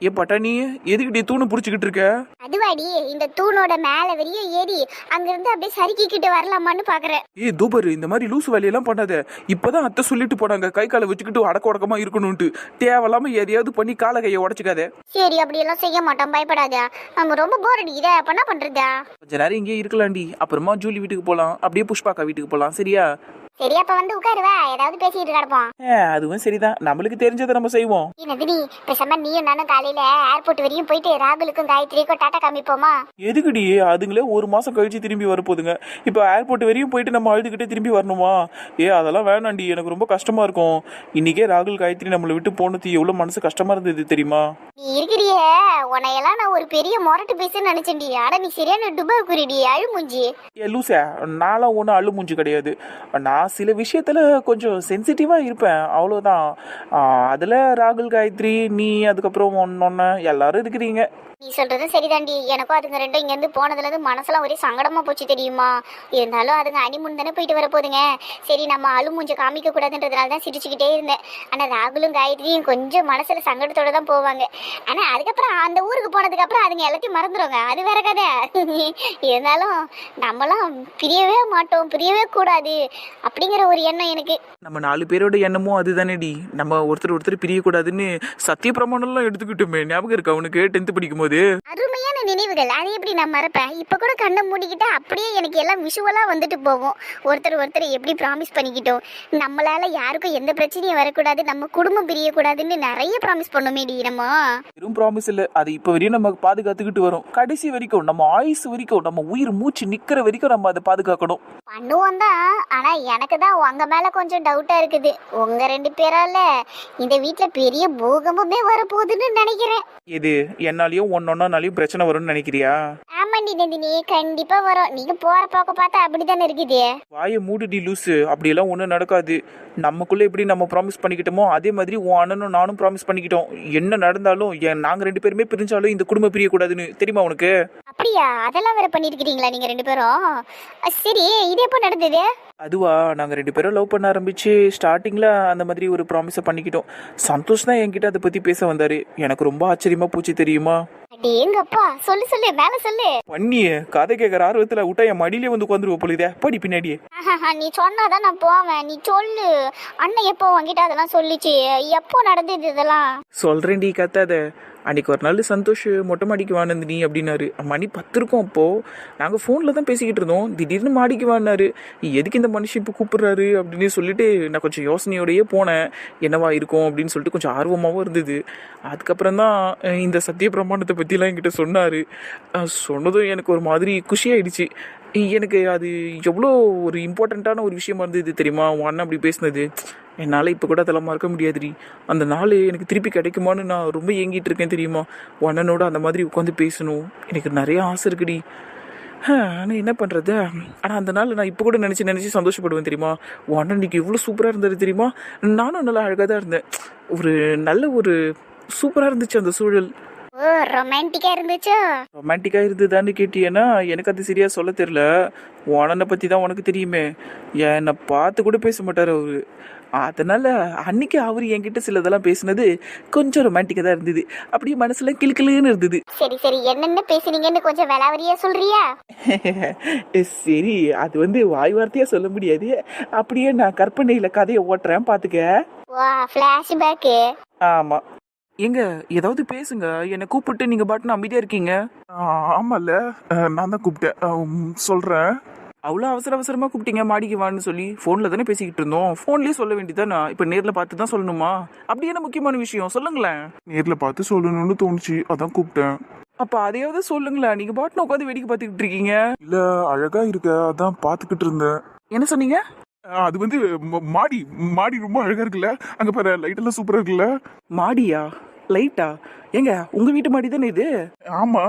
ஏ பட்டாணி, எதுக்கிட்டே தூணு புடிச்சுக்கிட்டு இருக்க? அதுவாடி இந்த தூணோட மேல வெளிய ஏறி அங்கிருந்து அப்படியே சறுக்கிக்கிட்டு வரலாமான்னு பாக்குறேன். தூபர், இந்த மாதிரி லூசு வேலையெல்லாம் பண்ணாத. இப்பதான் அத்தை சொல்லிட்டு போனாங்க கை காலை வச்சுக்கிட்டு அடக்க உடக்கமா இருக்கணும்ட்டு. தேவையில்லாம எதையாவது பண்ணி காலை கையை உடச்சுக்காத. சரி, அப்படியெல்லாம் செய்ய மாட்டோம், பயப்படாத. நம்ம ரொம்ப போர் அடிக்குதே, அப்ப என்ன பண்றதா? கொஞ்ச நேரம் இங்கே இருக்கலாம்டி. அப்புறமா ஜூலி வீட்டுக்கு போலாம், அப்படியே புஷ்பாக்கா வீட்டுக்கு போலாம். சரியா? சரி, அப்ப வந்து உட்காருவா, ஏதாவது பேசிட்டு கிடப்போம். அதுவும் சரிதான், நம்மளுக்கு தெரிஞ்சதை நம்ம செய்வோம். நந்தினி, பேசாம நீயும் நானும் காலையில ஏர்போர்ட் வரையும் போயிட்டு ராகுலுக்கும் காயத்ரிக்கும் டாட்டா காமிப்போமா? எதுக்குடி? அதுங்களே 1 மாசம் கழிச்சு திரும்பி வரப்போகுதுங்க. இப்போ ஏர்போர்ட் வரையும் போயிட்டு நம்ம அழுதுகிட்டே திரும்பி வரணுமா? அதெல்லாம் வேணாண்டி, எனக்கு ரொம்ப கஷ்டமா இருக்கும். இன்னைக்கே ராகுல் காயத்ரி நம்மளை விட்டு போனது எவ்வளவு மனசு கஷ்டமா இருந்தது தெரியுமா? நீ இருக்கிறிய உன்னையெல்லாம் நான் ஒரு பெரிய மொரட்டு பேசுன்னு நினைச்சேன்டி. ஆனா நீ சரியான டுபாய் குறிடி, அழுமூஞ்சி. லூசா, நான்லாம் ஒன்றும் அழு மூஞ்சி கிடையாது. நான் சில விஷயத்துல கொஞ்சம் சென்சிட்டிவா இருப்பேன், அவ்வளோதான். அதுல ராகுல் காயத்ரி, நீ, அதுக்கப்புறம் ஒன்னொன்னு எல்லாரும் இருக்கிறீங்க. நீ சொல்றது சரிதாண்டி. எனக்கும் அதுங்க ரெண்டும் இங்க இருந்து போனதுல இருந்து மனசெல்லாம் ஒரே சங்கடமா போச்சு தெரியுமா? இருந்தாலும் அதுங்க அனிமுன் தானே போயிட்டு வர போதுங்க. சரி, நம்ம அழுமூஞ்ச காமிக்க கூடாதுன்றதுனால தான் சிரிச்சுக்கிட்டே இருந்தேன். ஆனா ராகுலும் காயத்ரியும் கொஞ்சம் மனசுல சங்கடத்தோட தான் போவாங்க. ஆனா அதுக்கப்புறம் அந்த ஊருக்கு போனதுக்கு அப்புறம் அதுங்க எல்லாத்தையும் மறந்துடுவாங்க, அது வேற கதை. இருந்தாலும் நம்மளாம் பிரியவே மாட்டோம், பிரியவே கூடாது அப்படிங்கிற ஒரு எண்ணம் எனக்கு. நம்ம 4 பேரோட எண்ணமும் அதுதானேடி. நம்ம ஒருத்தர் பிரியக்கூடாதுன்னு சத்திய பிரமாணம்லாம் எடுத்துக்கிட்டோமே, ஞாபகம் இருக்கு அவனுக்கு 10th படிக்கும் போது? அருமையான நினைவுகள், அதை எப்படி நான் மறப்பேன்? இப்ப கூட கண்ணை மூடிக்கிட்டா அப்படியே எனக்கு எல்லாம் விஷுவலா வந்துட்டு போகும். ஒருத்தர் எப்படி ப்ராமிஸ் பண்ணிக்கிட்டோம், நம்மளால யாருக்கும் எந்த பிரச்சனையும் வரக்கூடாது, நம்ம குடும்பம் பிரியக்கூடாதுன்னு நிறைய ப்ராமிஸ் பண்ணோமேடி. நம்ம வெறும் ப்ராமிஸ் இல்ல, அது இப்ப வரையும் நம்ம பாதுகாத்துக்கிட்டு வரோம். கடைசி வரைக்கும், நம்ம ஆயுசு வரைக்கும், நம்ம உயிர் மூச்சு நிக்கிற வரைக்கும் நம்ம அதை பாதுகாக்கணும். பண்ணுவோம் தான். ஆனா எனக்கு தான் உங்க மேல கொஞ்சம் டவுட்டா இருக்குது. உங்க 2 பேரால இந்த வீட்டுல பெரிய பூகம்பமே வரப்போகுதுன்னு நினைக்கிறேன். இது என்னாலயும் ஒன்னொன்னாலையும் பிரச்சனை வரும்னு நினைக்கிறியா? ஆமாண்டி நந்தினி, கண்டிப்பா வரும். நீங்க போற போக்க பார்த்தா அப்படித்தானே இருக்குது. வாயை மூடுடி லூசு, அப்படியெல்லாம் ஒன்றும் நடக்காது. நமக்குள்ள எப்படி நம்ம ப்ராமிஸ் பண்ணிக்கிட்டோமோ அதே மாதிரி உன் அண்ணனும் நானும் ப்ராமிஸ் பண்ணிக்கிட்டோம். என்ன நடந்தாலும் நாங்க 2 பேருமே பிரிஞ்சாலும் இந்த குடும்பம் பிரியக்கூடாதுன்னு. தெரியுமா உனக்கு? அப்படியா? அதெல்லாம் வேற பண்ணிருக்கீங்களா நீங்க 2 பேரும்? சரி, இது எப்போ நடந்தது? அதுவா, நாங்க 2 பேரும் லவ் பண்ண ஆரம்பிச்சு ஸ்டார்டிங்ல அந்த மாதிரி ஒரு ப்ராமிஸை பண்ணிக்கிட்டோம். சந்தோஷ் தான் என்கிட்ட அதை பத்தி பேச வந்தாரு. எனக்கு ரொம்ப ஆச்சரியமா போச்சு தெரியுமா? அடேங்கப்பா, சொல்லு சொல்லு, மேல சொல்லு. பண்ணிய கதை கேட்கற ஆர்வத்துல விட்டா என் மடியிலே வந்து உட்காந்துருவ போலிதே. படி பின்னாடியே. நீ சொன்னாதான் நான் போவேன். நீ சொல்லு. அண்ணன் எப்போ உங்ககிட்ட அதெல்லாம் சொல்லிச்சு? எப்போ நடந்தது இதெல்லாம்? சொல்றேன்டி, கத்தாத. அன்னைக்கு ஒரு நாள் சந்தோஷ் மொட்டை மாடிக்கு வானந்து நீ அப்படின்னாரு. மணி 10 இருக்கும். அப்போ நாங்கள் ஃபோனில் தான் பேசிக்கிட்டு இருந்தோம். திடீர்னு மாடிக்கு வானாரு. எதுக்கு இந்த மனுஷன் இப்போ கூப்பிடுறாரு அப்படின்னு சொல்லிட்டு நான் கொஞ்சம் யோசனையோடையே போனேன். என்னவா இருக்கும் அப்படின்னு சொல்லிட்டு கொஞ்சம் ஆர்வமாகவும் இருந்தது. அதுக்கப்புறம் தான் இந்த சத்திய பிரமாணத்தை பற்றிலாம் என்கிட்ட சொன்னார். சொன்னதும் எனக்கு ஒரு மாதிரி குஷியாயிடுச்சு. எனக்கு அது எவ்வளோ ஒரு இம்பார்ட்டண்ட்டான ஒரு விஷயமா இருந்தது தெரியுமா? உன் அண்ணன் அப்படி பேசினது என்னால் இப்போ கூட அதெல்லாம் மறக்க முடியாதுடி. அந்த நாள் எனக்கு திருப்பி கிடைக்குமான்னு நான் ரொம்ப ஏங்கிட்டு இருக்கேன் தெரியுமா? உன் அண்ணனோட அந்த மாதிரி உட்காந்து பேசணும், எனக்கு நிறைய ஆசை இருக்குடி. ஆனால் என்ன பண்ணுறது? ஆனால் அந்த நாள் நான் இப்போ கூட நினச்சி சந்தோஷப்படுவேன் தெரியுமா? உன் அண்ணன் இன்னைக்கு எவ்வளோ சூப்பராக இருந்தது தெரியுமா? நானும் நல்லா அழகாக தான் இருந்தேன். ஒரு நல்ல ஒரு சூப்பராக இருந்துச்சு அந்த சூழல். ஓ, ரொமான்டிக்கா இருந்துச்சோ? ரொமான்டிக்கா இருந்ததுதான்னு கேட்டியன்னா எனக்கு அது சரியா சொல்ல தெரியல. உன் அண்ணனை பற்றி தான் உனக்கு தெரியுமே. என்னை பார்த்து கூட பேச மாட்டார் அவரு. அதனால அன்னைக்கு அவர் என்கிட்ட சிலதெல்லாம் பேசினது கொஞ்சம் ரொமான்டிக்காக தான் இருந்தது. அப்படியே மனசுல கிளுக்கிளுன்னு இருந்தது. சரி சரி, என்னென்ன பேசுனீங்கன்னு கொஞ்சம் விளாவரியா சொல்றியா? சரி, அது வாய் வார்த்தையா சொல்ல முடியாது. அப்படியே நான் கற்பனையில கதையை ஓட்டுறேன், பாத்துக்க. வா, ஃபிளாஷ்பேக். ஆமா. எங்க ஏதாவது பேசுங்க, என்னை கூப்பிட்டு நீங்க பாட்டுன்னு அமைதியா இருக்கீங்க. ஆமால, நான் தான் கூப்பிட்டேன், சொல்றேன். அவ்வளோ அவசரமா கூப்பிட்டீங்க மாடிக்கு வான்னு சொல்லி? ஃபோனில் தானே பேசிக்கிட்டு இருந்தோம், ஃபோன்லேயே சொல்ல வேண்டியதானே? இப்போ நேரில் பார்த்து தான் சொல்லணுமா? அப்படி என்ன முக்கியமான விஷயம் சொல்லுங்களேன். நேரில் பார்த்து சொல்லணும்னு தோணுச்சு, அதான் கூப்பிட்டேன். அப்போ அதையாவது சொல்லுங்களேன். நீங்கள் பாட்டுன்னு உட்காந்து வேடிக்கை பார்த்துக்கிட்டு இருக்கீங்க. இல்லை, அழகா இருக்க, அதான் பார்த்துக்கிட்டு இருந்தேன். என்ன சொன்னீங்க? அது மாடி மாடி ரொம்ப அழகா இருக்குல்ல, அங்க பாரு லைட் எல்லாம் சூப்பரா இருக்குல்ல. மாடியா? லைட்டா? ஏங்க உங்க வீட்டு மாடி தானே இது? ஆமா.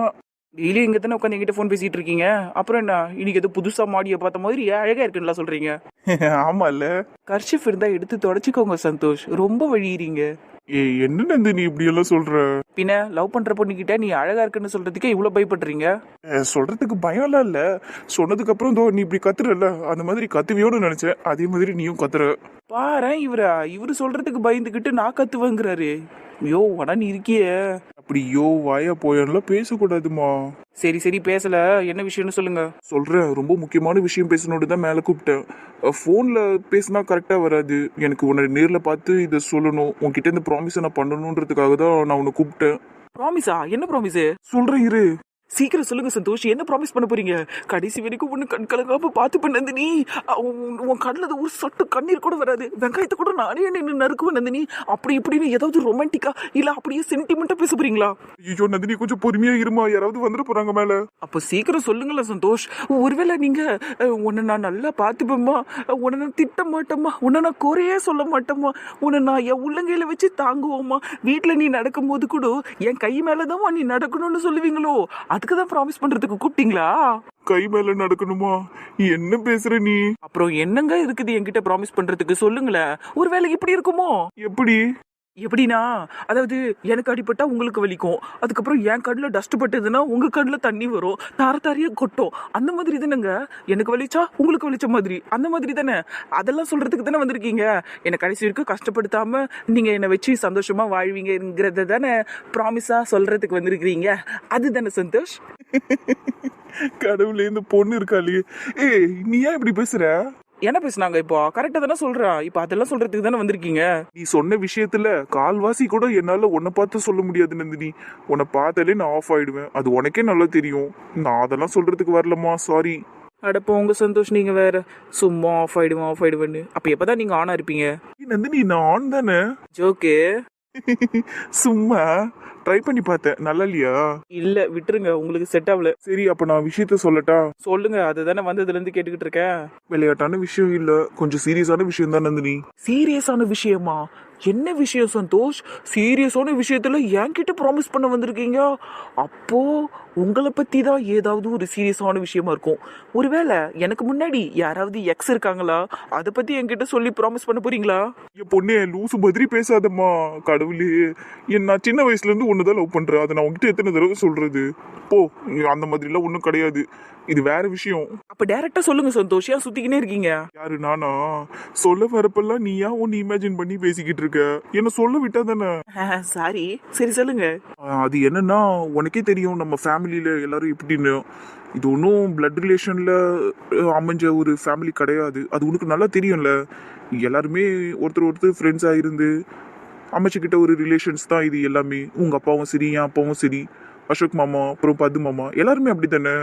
டெய்லியும் இங்கே தானே உட்காந்து என்கிட்ட ஃபோன் பேசிட்டு இருக்கீங்க. அப்புறம் என்ன இன்னைக்கு எதோ புதுசாக மாடியை பார்த்த மாதிரி அழகா இருக்குன்னு சொல்றீங்க? ஆமா இல்ல. கர்ஷிப் இருந்தா எடுத்து தொடச்சிக்கோங்க சந்தோஷ், ரொம்ப வழியிறீங்க. என்ன நந்தினி இப்படி எல்லாம் சொல்ற? பின்ன லவ் பண்ற பொண்ணுகிட்ட நீ அழகா இருக்குன்னு சொல்றதுக்கே இவ்வளவு பயப்படுறீங்க? சொல்றதுக்கு பயம்லாம் இல்ல. சொன்னதுக்கு அப்புறம் தோ நீ இப்படி கத்துறல, அந்த மாதிரி கத்துவியோன்னு நினைச்சேன். அதே மாதிரி நீயும் கத்துற. பாரேன் இவரு சொல்றதுக்கு பயந்துகிட்டு நான் கத்துவேங்கிறாரு. ஐயோ ஆனா நீ இருக்கியே. அப்படி யோ வாயா போயெல்லாம் பேசக்கூடாதுமா. சரி சரி பேசல, என்ன விஷயம்னு சொல்லுங்க. சொல்றேன், ரொம்ப முக்கியமான விஷயம் பேசணுன்னு தான் மேலே கூப்பிட்டேன். ஃபோன்ல பேசினா கரெக்டா வராது. எனக்கு உன்னை நேர்ல பார்த்து இதை சொல்லணும், உன்கிட்ட இந்த ப்ராமிஸை நான் பண்ணணுன்றதுக்காக தான் நான் உன்னை கூப்பிட்டேன். ப்ராமிஸா? என்ன ப்ராமிஸ்? சொல்றேன் இரு. சீக்கிரம் சொல்லுங்க சந்தோஷ், என்ன ப்ராமிஸ் பண்ண போறீங்க? கடைசி வரைக்கும் ஒண்ணு கண் கலங்காம பார்த்து பண்ண நந்தினி. உன் கண்ணில் ஒரு சொட்டு கண்ணீர் கூட வராது. வெங்காயத்தை கூட நானே நின்று நறுக்குவேன் நந்தினி. அப்படி இப்படின்னு ஏதாவது ரொமான்டிக்கா இல்ல அப்படியே சென்டிமெண்டா பேச போறீங்களா? ஐயோ நந்தினி, கொஞ்சம் பொறுமையா இருமா, யாராவது வந்துட போறாங்க மேல. அப்ப சீக்கிரம் சொல்லுங்களேன் சந்தோஷ். ஒருவேளை நீங்க உன்னை நான் நல்லா பார்த்துப்பேம்மா, உன்னை நான் திட்ட மாட்டேம்மா, உன்னை நான் குறையே சொல்ல மாட்டேம்மா, உன்னை நான் என் உள்ளங்கையில வச்சு தாங்குவோம்மா, வீட்டுல நீ நடக்கும் போது கூட என் கை மேலதான் நீ நடக்கணும்னு சொல்லுவீங்களோ? அதுக்கு தான் ப்ராமிஸ் பண்றதுக்கு கூப்பிட்டீங்களா? கை மேல நடக்கணுமா? என்ன பேசுற நீ? அப்புறம் என்னங்க இருக்குது என்கிட்ட ப்ராமிஸ் பண்றதுக்கு? சொல்லுங்களேன். ஒருவேளை இப்படி இருக்குமோ? எப்படி? எப்படின்னா, அதாவது எனக்கு அடிபட்டா உங்களுக்கு வலிக்கும், அதுக்கப்புறம் என் கண்ணில் டஸ்ட் பட்டதுன்னா உங்க கண்ணில் தண்ணி வரும், தார தாரியா கொட்டும். அந்த மாதிரி தானேங்க. எனக்கு வலிச்சா உங்களுக்கு வலிச்ச மாதிரி, அந்த மாதிரி தானே. அதெல்லாம் சொல்றதுக்கு தானே வந்திருக்கீங்க. என்னை கடைசி வரைக்கும் கஷ்டப்படுத்தாம நீங்க என்னை வச்சு சந்தோஷமா வாழ்வீங்கிறத தானே ப்ராமிஸா சொல்றதுக்கு வந்திருக்கிறீங்க. அதுதானே சந்தோஷ்? கடவுளே, இந்த பொண்ணு இருக்காளே. ஏய், நீ ஏன் இப்படி பேசுற? என்ன பேசுனாங்க இப்போ? கரெக்டா தானே சொல்றேன். இப்போ அதெல்லாம் சொல்றதுக்கு தானே வந்திருக்கீங்க. நீ சொன்ன விஷயத்துல கால்வாசி கூட என்னால உன்னை பார்த்து சொல்ல முடியாது நந்தினி. உன்னை பார்த்தாலே நான் ஆஃப் ஆயிடுவேன், அது உனக்கே நல்லா தெரியும். நான் அதெல்லாம் சொல்றதுக்கு வரலம்மா, சாரி. அடப்போ உங்க சந்தோஷ், நீங்க வேற சும்மா ஆஃப் ஆயிடுவேன்னு. அப்ப எப்பதான் நீங்க ஆனா இருப்பீங்க? நந்தினி, நான் ஆன் தானே. ஜோக்கு. சும்மா ட்ரை பண்ணி பார்த்தேன், நல்லா இல்லையா? இல்ல விட்டுருங்க, உங்களுக்கு செட் ஆகல. சரி, அப்ப நான் விஷயத்த சொல்லட்டா? சொல்லுங்க, அதுதானே வந்ததுல இருந்து கேட்டுக்கிட்டு இருக்கேன். விளையாட்டான விஷயம் இல்ல, கொஞ்சம் சீரியஸான விஷயம் தான் நந்தினி. சீரியஸான விஷயமா? என்ன விஷயம் சந்தோஷ்? சீரியஸான விஷயத்துல என்கிட்ட ப்ராமிஸ் பண்ண வந்திருக்கீங்க. அப்போ உங்களை பத்தி தான் ஏதாவது ஒரு சீரியஸான விஷயமா இருக்கும். ஒருவேளை எனக்கு முன்னாடி யாராவது எக்ஸ் இருக்காங்களா, அதை பத்தி என்கிட்ட சொல்லி ப்ராமிஸ் பண்ண போறீங்களா? என் பொண்ணே, லூசு மாதிரி பேசாதம்மா. கடவுளே, நான் சின்ன வயசுல இருந்து ஒண்ணுதான் லவ் பண்றேன். அதை நான் உங்ககிட்ட எத்தனை தடவை சொல்றது? போ, அந்த மாதிரி எல்லாம் ஒண்ணும் கிடையாது. இது வேற விஷயம். அப்ப டைரக்டா சொல்லுங்க சந்தோஷ், ஏன் சுத்திக்கினே இருக்கீங்க? யாரு, நானா? சொல்ல வரப்பெல்லாம் நீயா ஒன்னு இமேஜின் பண்ணி பேசிக்கிட்டு இருக்க. என்ன சொல்ல விட்டா தானே. சாரி, சரி சொல்லுங்க. அது என்னன்னா, உனக்கே தெரியும் நம்ம ஃபேமிலியில எல்லாரும் எப்படின்னு. இது ஒன்றும் பிளட் ரிலேஷன்ல அமைஞ்ச ஒரு ஃபேமிலி கிடையாது. அது உனக்கு நல்லா தெரியும்ல. எல்லாருமே ஒருத்தர் ஃப்ரெண்ட்ஸாக இருந்து அமைச்சுக்கிட்ட ஒரு ரிலேஷன்ஸ் தான் இது எல்லாமே. உங்கள் அப்பாவும் சரி, என் அப்பாவும் சரி, அசோக் மாமா, அப்புறம் பத்து மாமா, எல்லாருமே அப்படி தானே.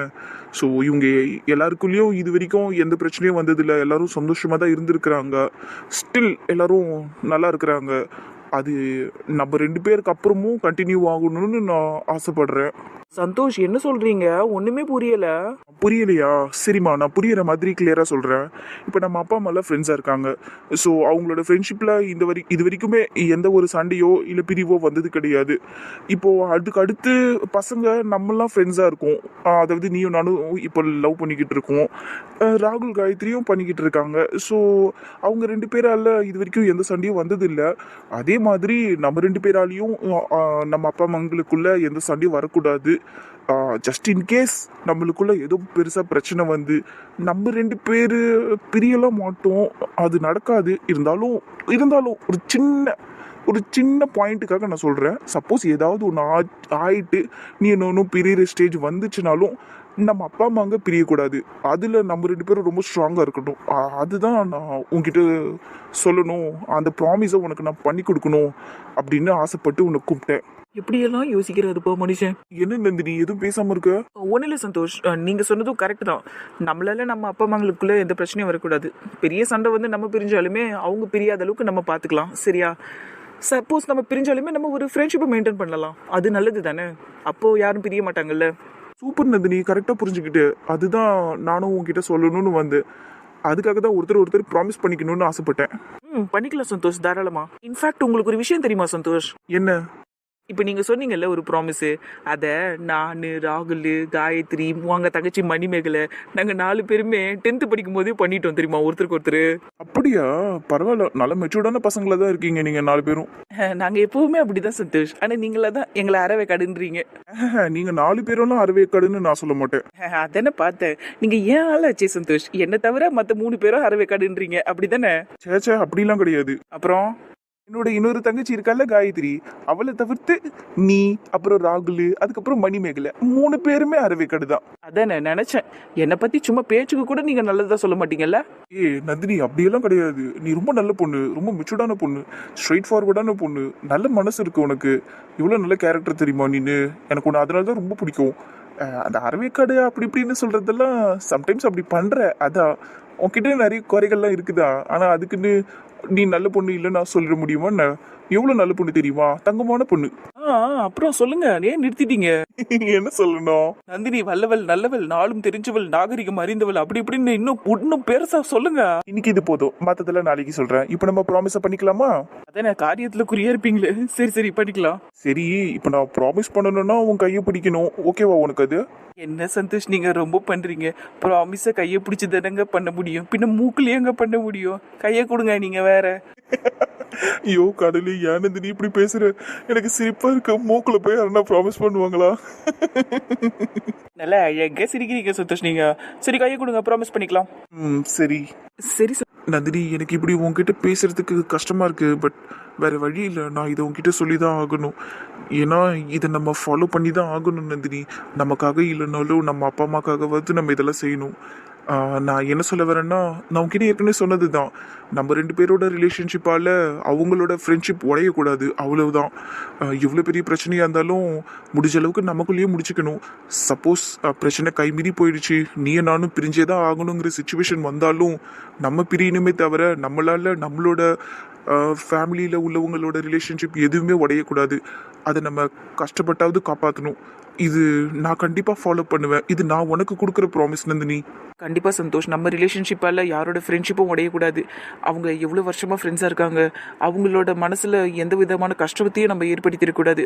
ஸோ இவங்க எல்லாருக்குள்ளேயும் இது வரைக்கும் எந்த பிரச்சனையும் வந்ததில்லை. எல்லாரும் சந்தோஷமாக தான் இருந்திருக்கிறாங்க. ஸ்டில் எல்லாரும் நல்லா இருக்கிறாங்க. அது நம்ம 2 பேருக்கு அப்புறமும் கண்டினியூ ஆகணும்னு நான் ஆசைப்படுறேன். சந்தோஷ், என்ன சொல்றீங்க? ஒண்ணுமே புரியல. புரியலையா? சரிம்மா, நான் புரியுற மாதிரி கிளியரா சொல்றேன். இப்போ நம்ம அப்பா அம்மாலாம் ஃப்ரெண்ட்ஸாக இருக்காங்க. ஸோ அவங்களோட ஃப்ரெண்ட்ஷிப்பில் இது வரைக்குமே எந்த ஒரு சண்டையோ இல்லை பிரிவோ வந்தது கிடையாது. இப்போது அதுக்கு அடுத்து பசங்க நம்மளாம் ஃப்ரெண்ட்ஸாக இருக்கோம். அதாவது நீயும் நானும் இப்போ லவ் பண்ணிக்கிட்டு இருக்கோம். ராகுல் காயத்ரியும் பண்ணிக்கிட்டு இருக்காங்க. ஸோ அவங்க 2 பேரால இது வரைக்கும் எந்த சண்டையும் வந்ததில்லை. அதே மாதிரி நம்ம 2 பேராலையும் நம்ம அப்பா அம்மாங்களுக்குள்ள எந்த சண்டையும் வரக்கூடாது. ஜஸ்ட் இன்கேஸ் நம்மளுக்குள்ள ஏதோ பெருசாக பிரச்சனை வந்து நம்ம 2 பேர் பிரியலாம் மாட்டோம், அது நடக்காது. இருந்தாலும் ஒரு சின்ன பாயிண்ட்டுக்காக நான் சொல்கிறேன். சப்போஸ் ஏதாவது ஒன்று ஆயிட்டு நீ இன்னொன்றும் பிரியிற ஸ்டேஜ் வந்துச்சுனாலும் நம்ம அப்பா அம்மாங்க பிரியக்கூடாது. அதில் நம்ம 2 பேரும் ரொம்ப ஸ்ட்ராங்காக இருக்கட்டும். அதுதான் நான் உங்ககிட்ட சொல்லணும். அந்த ப்ராமிஸை உனக்கு நான் பண்ணி கொடுக்கணும் அப்படின்னு ஆசைப்பட்டு உன்னை கூப்பிட்டேன். எப்படியெல்லாம் யோசிக்கிறாருப்பா மனுஷன். என்ன நந்தினி, எதுவும் பேசாமல் இருக்க? ஒன்றும் இல்லை சந்தோஷ், நீங்கள் சொன்னதும் கரெக்ட் தான். நம்மளால நம்ம அப்பா அம்மாங்களுக்குள்ளே எந்த பிரச்சனையும் வரக்கூடாது. பெரிய சண்டை வந்து நம்ம பிரிஞ்சாலுமே அவங்க பிரியாத அளவுக்கு நம்ம பார்த்துக்கலாம், சரியா? சப்போஸ் நம்ம பிரிஞ்சாலுமே நம்ம ஒரு ஃப்ரெண்ட்ஷிப்பை மெயின்டைன் பண்ணலாம். அது நல்லது தானே. அப்போது யாரும் பிரிய மாட்டாங்கல்ல. சூப்பர் நந்தினி, கரெக்டாக புரிஞ்சுக்கிட்டு. அதுதான் நானும் உங்ககிட்ட சொல்லணும்னு வந்து அதுக்காக தான் ஒருத்தர் ப்ராமிஸ் பண்ணிக்கணும்னு ஆசைப்பட்டேன். பண்ணிக்கலாம் சந்தோஷ், தாராளமா. இன்ஃபேக்ட் உங்களுக்கு ஒரு விஷயம் தெரியுமா சந்தோஷ்? என்ன? இப்போ நீங்கள் சொன்னீங்கல்ல ஒரு ப்ராமிஸு, அதை நான், ராகுல், காயத்ரி, உங்க தங்கச்சி மணிமேகலை, நாங்கள் 4 பேருமே 10th படிக்கும் போதே பண்ணிட்டோம் தெரியுமா, ஒருத்தருக்கு ஒருத்தர். அப்படியா? பரவாயில்ல, நல்ல மெச்சூர்டான பசங்களா தான் இருக்கீங்க நீங்க 4 பேரும். நாங்கள் எப்பவுமே அப்படிதான் சந்தோஷ். ஆனால் நீங்களா தான் எங்களை அறவை கடுன்றீங்க. நீங்க 4 பேரும் அறவேக்காடுன்னு நான் சொல்ல மாட்டேன். அதானே பார்த்தேன். நீங்கள் ஏன் ஆளாச்சே சந்தோஷ், என்னை தவிர மற்ற 3 பேரும் அறவை கடுன்றீங்க அப்படிதானே? சேச்சே, அப்படிலாம் கிடையாது. அப்புறம் என்னோட இன்னொரு தங்கச்சி இருக்கால காயத்ரி, அவளை தவிர்த்து நீ, அப்புறம் ராகுல், அதுக்கப்புறம் மணிமேகலை 3 பேருமே அறவேக்காடு தான். அதானே நினைச்சேன். என்னை பத்தி சும்மா பேச்சுக்கு கூட நீங்க நல்லதா சொல்ல மாட்டீங்கல்ல. நந்தினி, அப்படியெல்லாம் கிடையாது. நீ ரொம்ப நல்ல பொண்ணு, ரொம்ப மெச்சூர்டான பொண்ணு, ஸ்ட்ரெயிட் ஃபார்வர்டான பொண்ணு, நல்ல மனசு இருக்கு உனக்கு. இவ்வளோ நல்ல கேரக்டர் தெரியுமா நீனு? எனக்கு ஒன்று அதனால தான் ரொம்ப பிடிக்கும். அந்த அறவேக்காடு அப்படி இப்படின்னு சொல்றதெல்லாம் சம்டைம்ஸ் அப்படி பண்ற, அதான் உன்கிட்ட நிறைய குறைகள்லாம் இருக்குதா. ஆனா அதுக்குன்னு நீ நல்ல பொண்ணு இல்லைன்னு சொல்லிட முடியுமா என்ன? எவ்வளவு நல்ல பொண்ணு தெரியுமா, தங்கமான பொண்ணு. அப்புறம் சொல்லுங்க, ஏன் நிறுத்திட்டீங்க? என்ன சொல்லணும்? நந்தினி வல்லவள், நல்லவள், நாளும் தெரிஞ்சவள், நாகரிகம் அறிந்தவள், அப்படி இப்படின்னு இன்னும் பெருசா சொல்லுங்க. இன்னைக்கு இது போதும், மத்ததெல்லாம் நாளைக்கு சொல்றேன். இப்போ நம்ம ப்ராமிஸ பண்ணிக்கலாமா? அதானே காரியத்துல குறியா இருப்பீங்களே. சரி சரி பண்ணிக்கலாம். சரி, இப்போ நான் ப்ராமிஸ் பண்ணணும்னா உன் கையை பிடிக்கணும். ஓகேவா உனக்கு அது? என்ன சந்தோஷ், நீங்க ரொம்ப பண்றீங்க. ப்ராமிஸ கையை பிடிச்சி தானங்க பண்ண முடியும், பின்ன மூக்குலயேங்க பண்ண முடியும். கையை கொடுங்க நீங்க வேற. ஐயோ கடவுளே, ஏன் நீ இப்படி பேசுற? எனக்கு சிரிப்பா இருக்கு. மூக்குல போய் யாருன்னா ப்ராமிஸ் பண்ணுவாங்களா? நல்லா அழகா சிரிக்கிறீங்க சந்தோஷ் நீங்க. சரி கையை கொடுங்க, ப்ராமிஸ் பண்ணிக்கலாம். சரி சரி நந்தினி, எனக்கு இப்படி உன்கிட்ட பேசுறதுக்கு கஷ்டமா இருக்கு. பட் வேற வழி இல்லை, நான் இதை உன்கிட்ட சொல்லி தான் ஆகணும். ஏன்னா இதை நம்ம ஃபாலோ பண்ணி தான் ஆகணும் நந்தினி. நமக்காக இல்லைனாலும் நம்ம அப்பா அம்மாக்காகவாவது நம்ம இதெல்லாம் செய்யணும். நான் என்ன சொல்ல வரேன்னா, நான் உங்ககிட்ட ஏற்கனவே சொன்னது தான், நம்ம 2 பேரோட ரிலேஷன்ஷிப்பால் அவங்களோட ஃப்ரெண்ட்ஷிப் உடையக்கூடாது, அவ்வளவுதான். எவ்வளோ பெரிய பிரச்சனையாக இருந்தாலும் முடிஞ்ச அளவுக்கு நமக்குள்ளேயே முடிச்சுக்கணும். சப்போஸ் பிரச்சனை கைமீறி போயிடுச்சு, நீயும் நானும் பிரிஞ்சே தான் ஆகணுங்கிற சுச்சுவேஷன் வந்தாலும் நம்ம பிரியணுமே தவிர நம்மளோட ஃபேமிலியில் உள்ளவங்களோட ரிலேஷன்ஷிப் எதுவுமே உடையக்கூடாது. அதை நம்ம கஷ்டப்பட்டாவது காப்பாற்றணும். இது நான் கண்டிப்பாக ஃபாலோ பண்ணுவேன். இது நான் உனக்கு கொடுக்குற ப்ராமிஸ் நந்தினி. கண்டிப்பாக சந்தோஷ், நம்ம ரிலேஷன்ஷிப்பால் யாரோட ஃப்ரெண்ட்ஷிப்பும் உடையக்கூடாது. அவங்க எவ்வளோ வருஷமாக ஃப்ரெண்ட்ஸாக இருக்காங்க, அவங்களோட மனசில் எந்த விதமான கஷ்டத்தையும் நம்ம ஏற்படுத்திடக்கூடாது.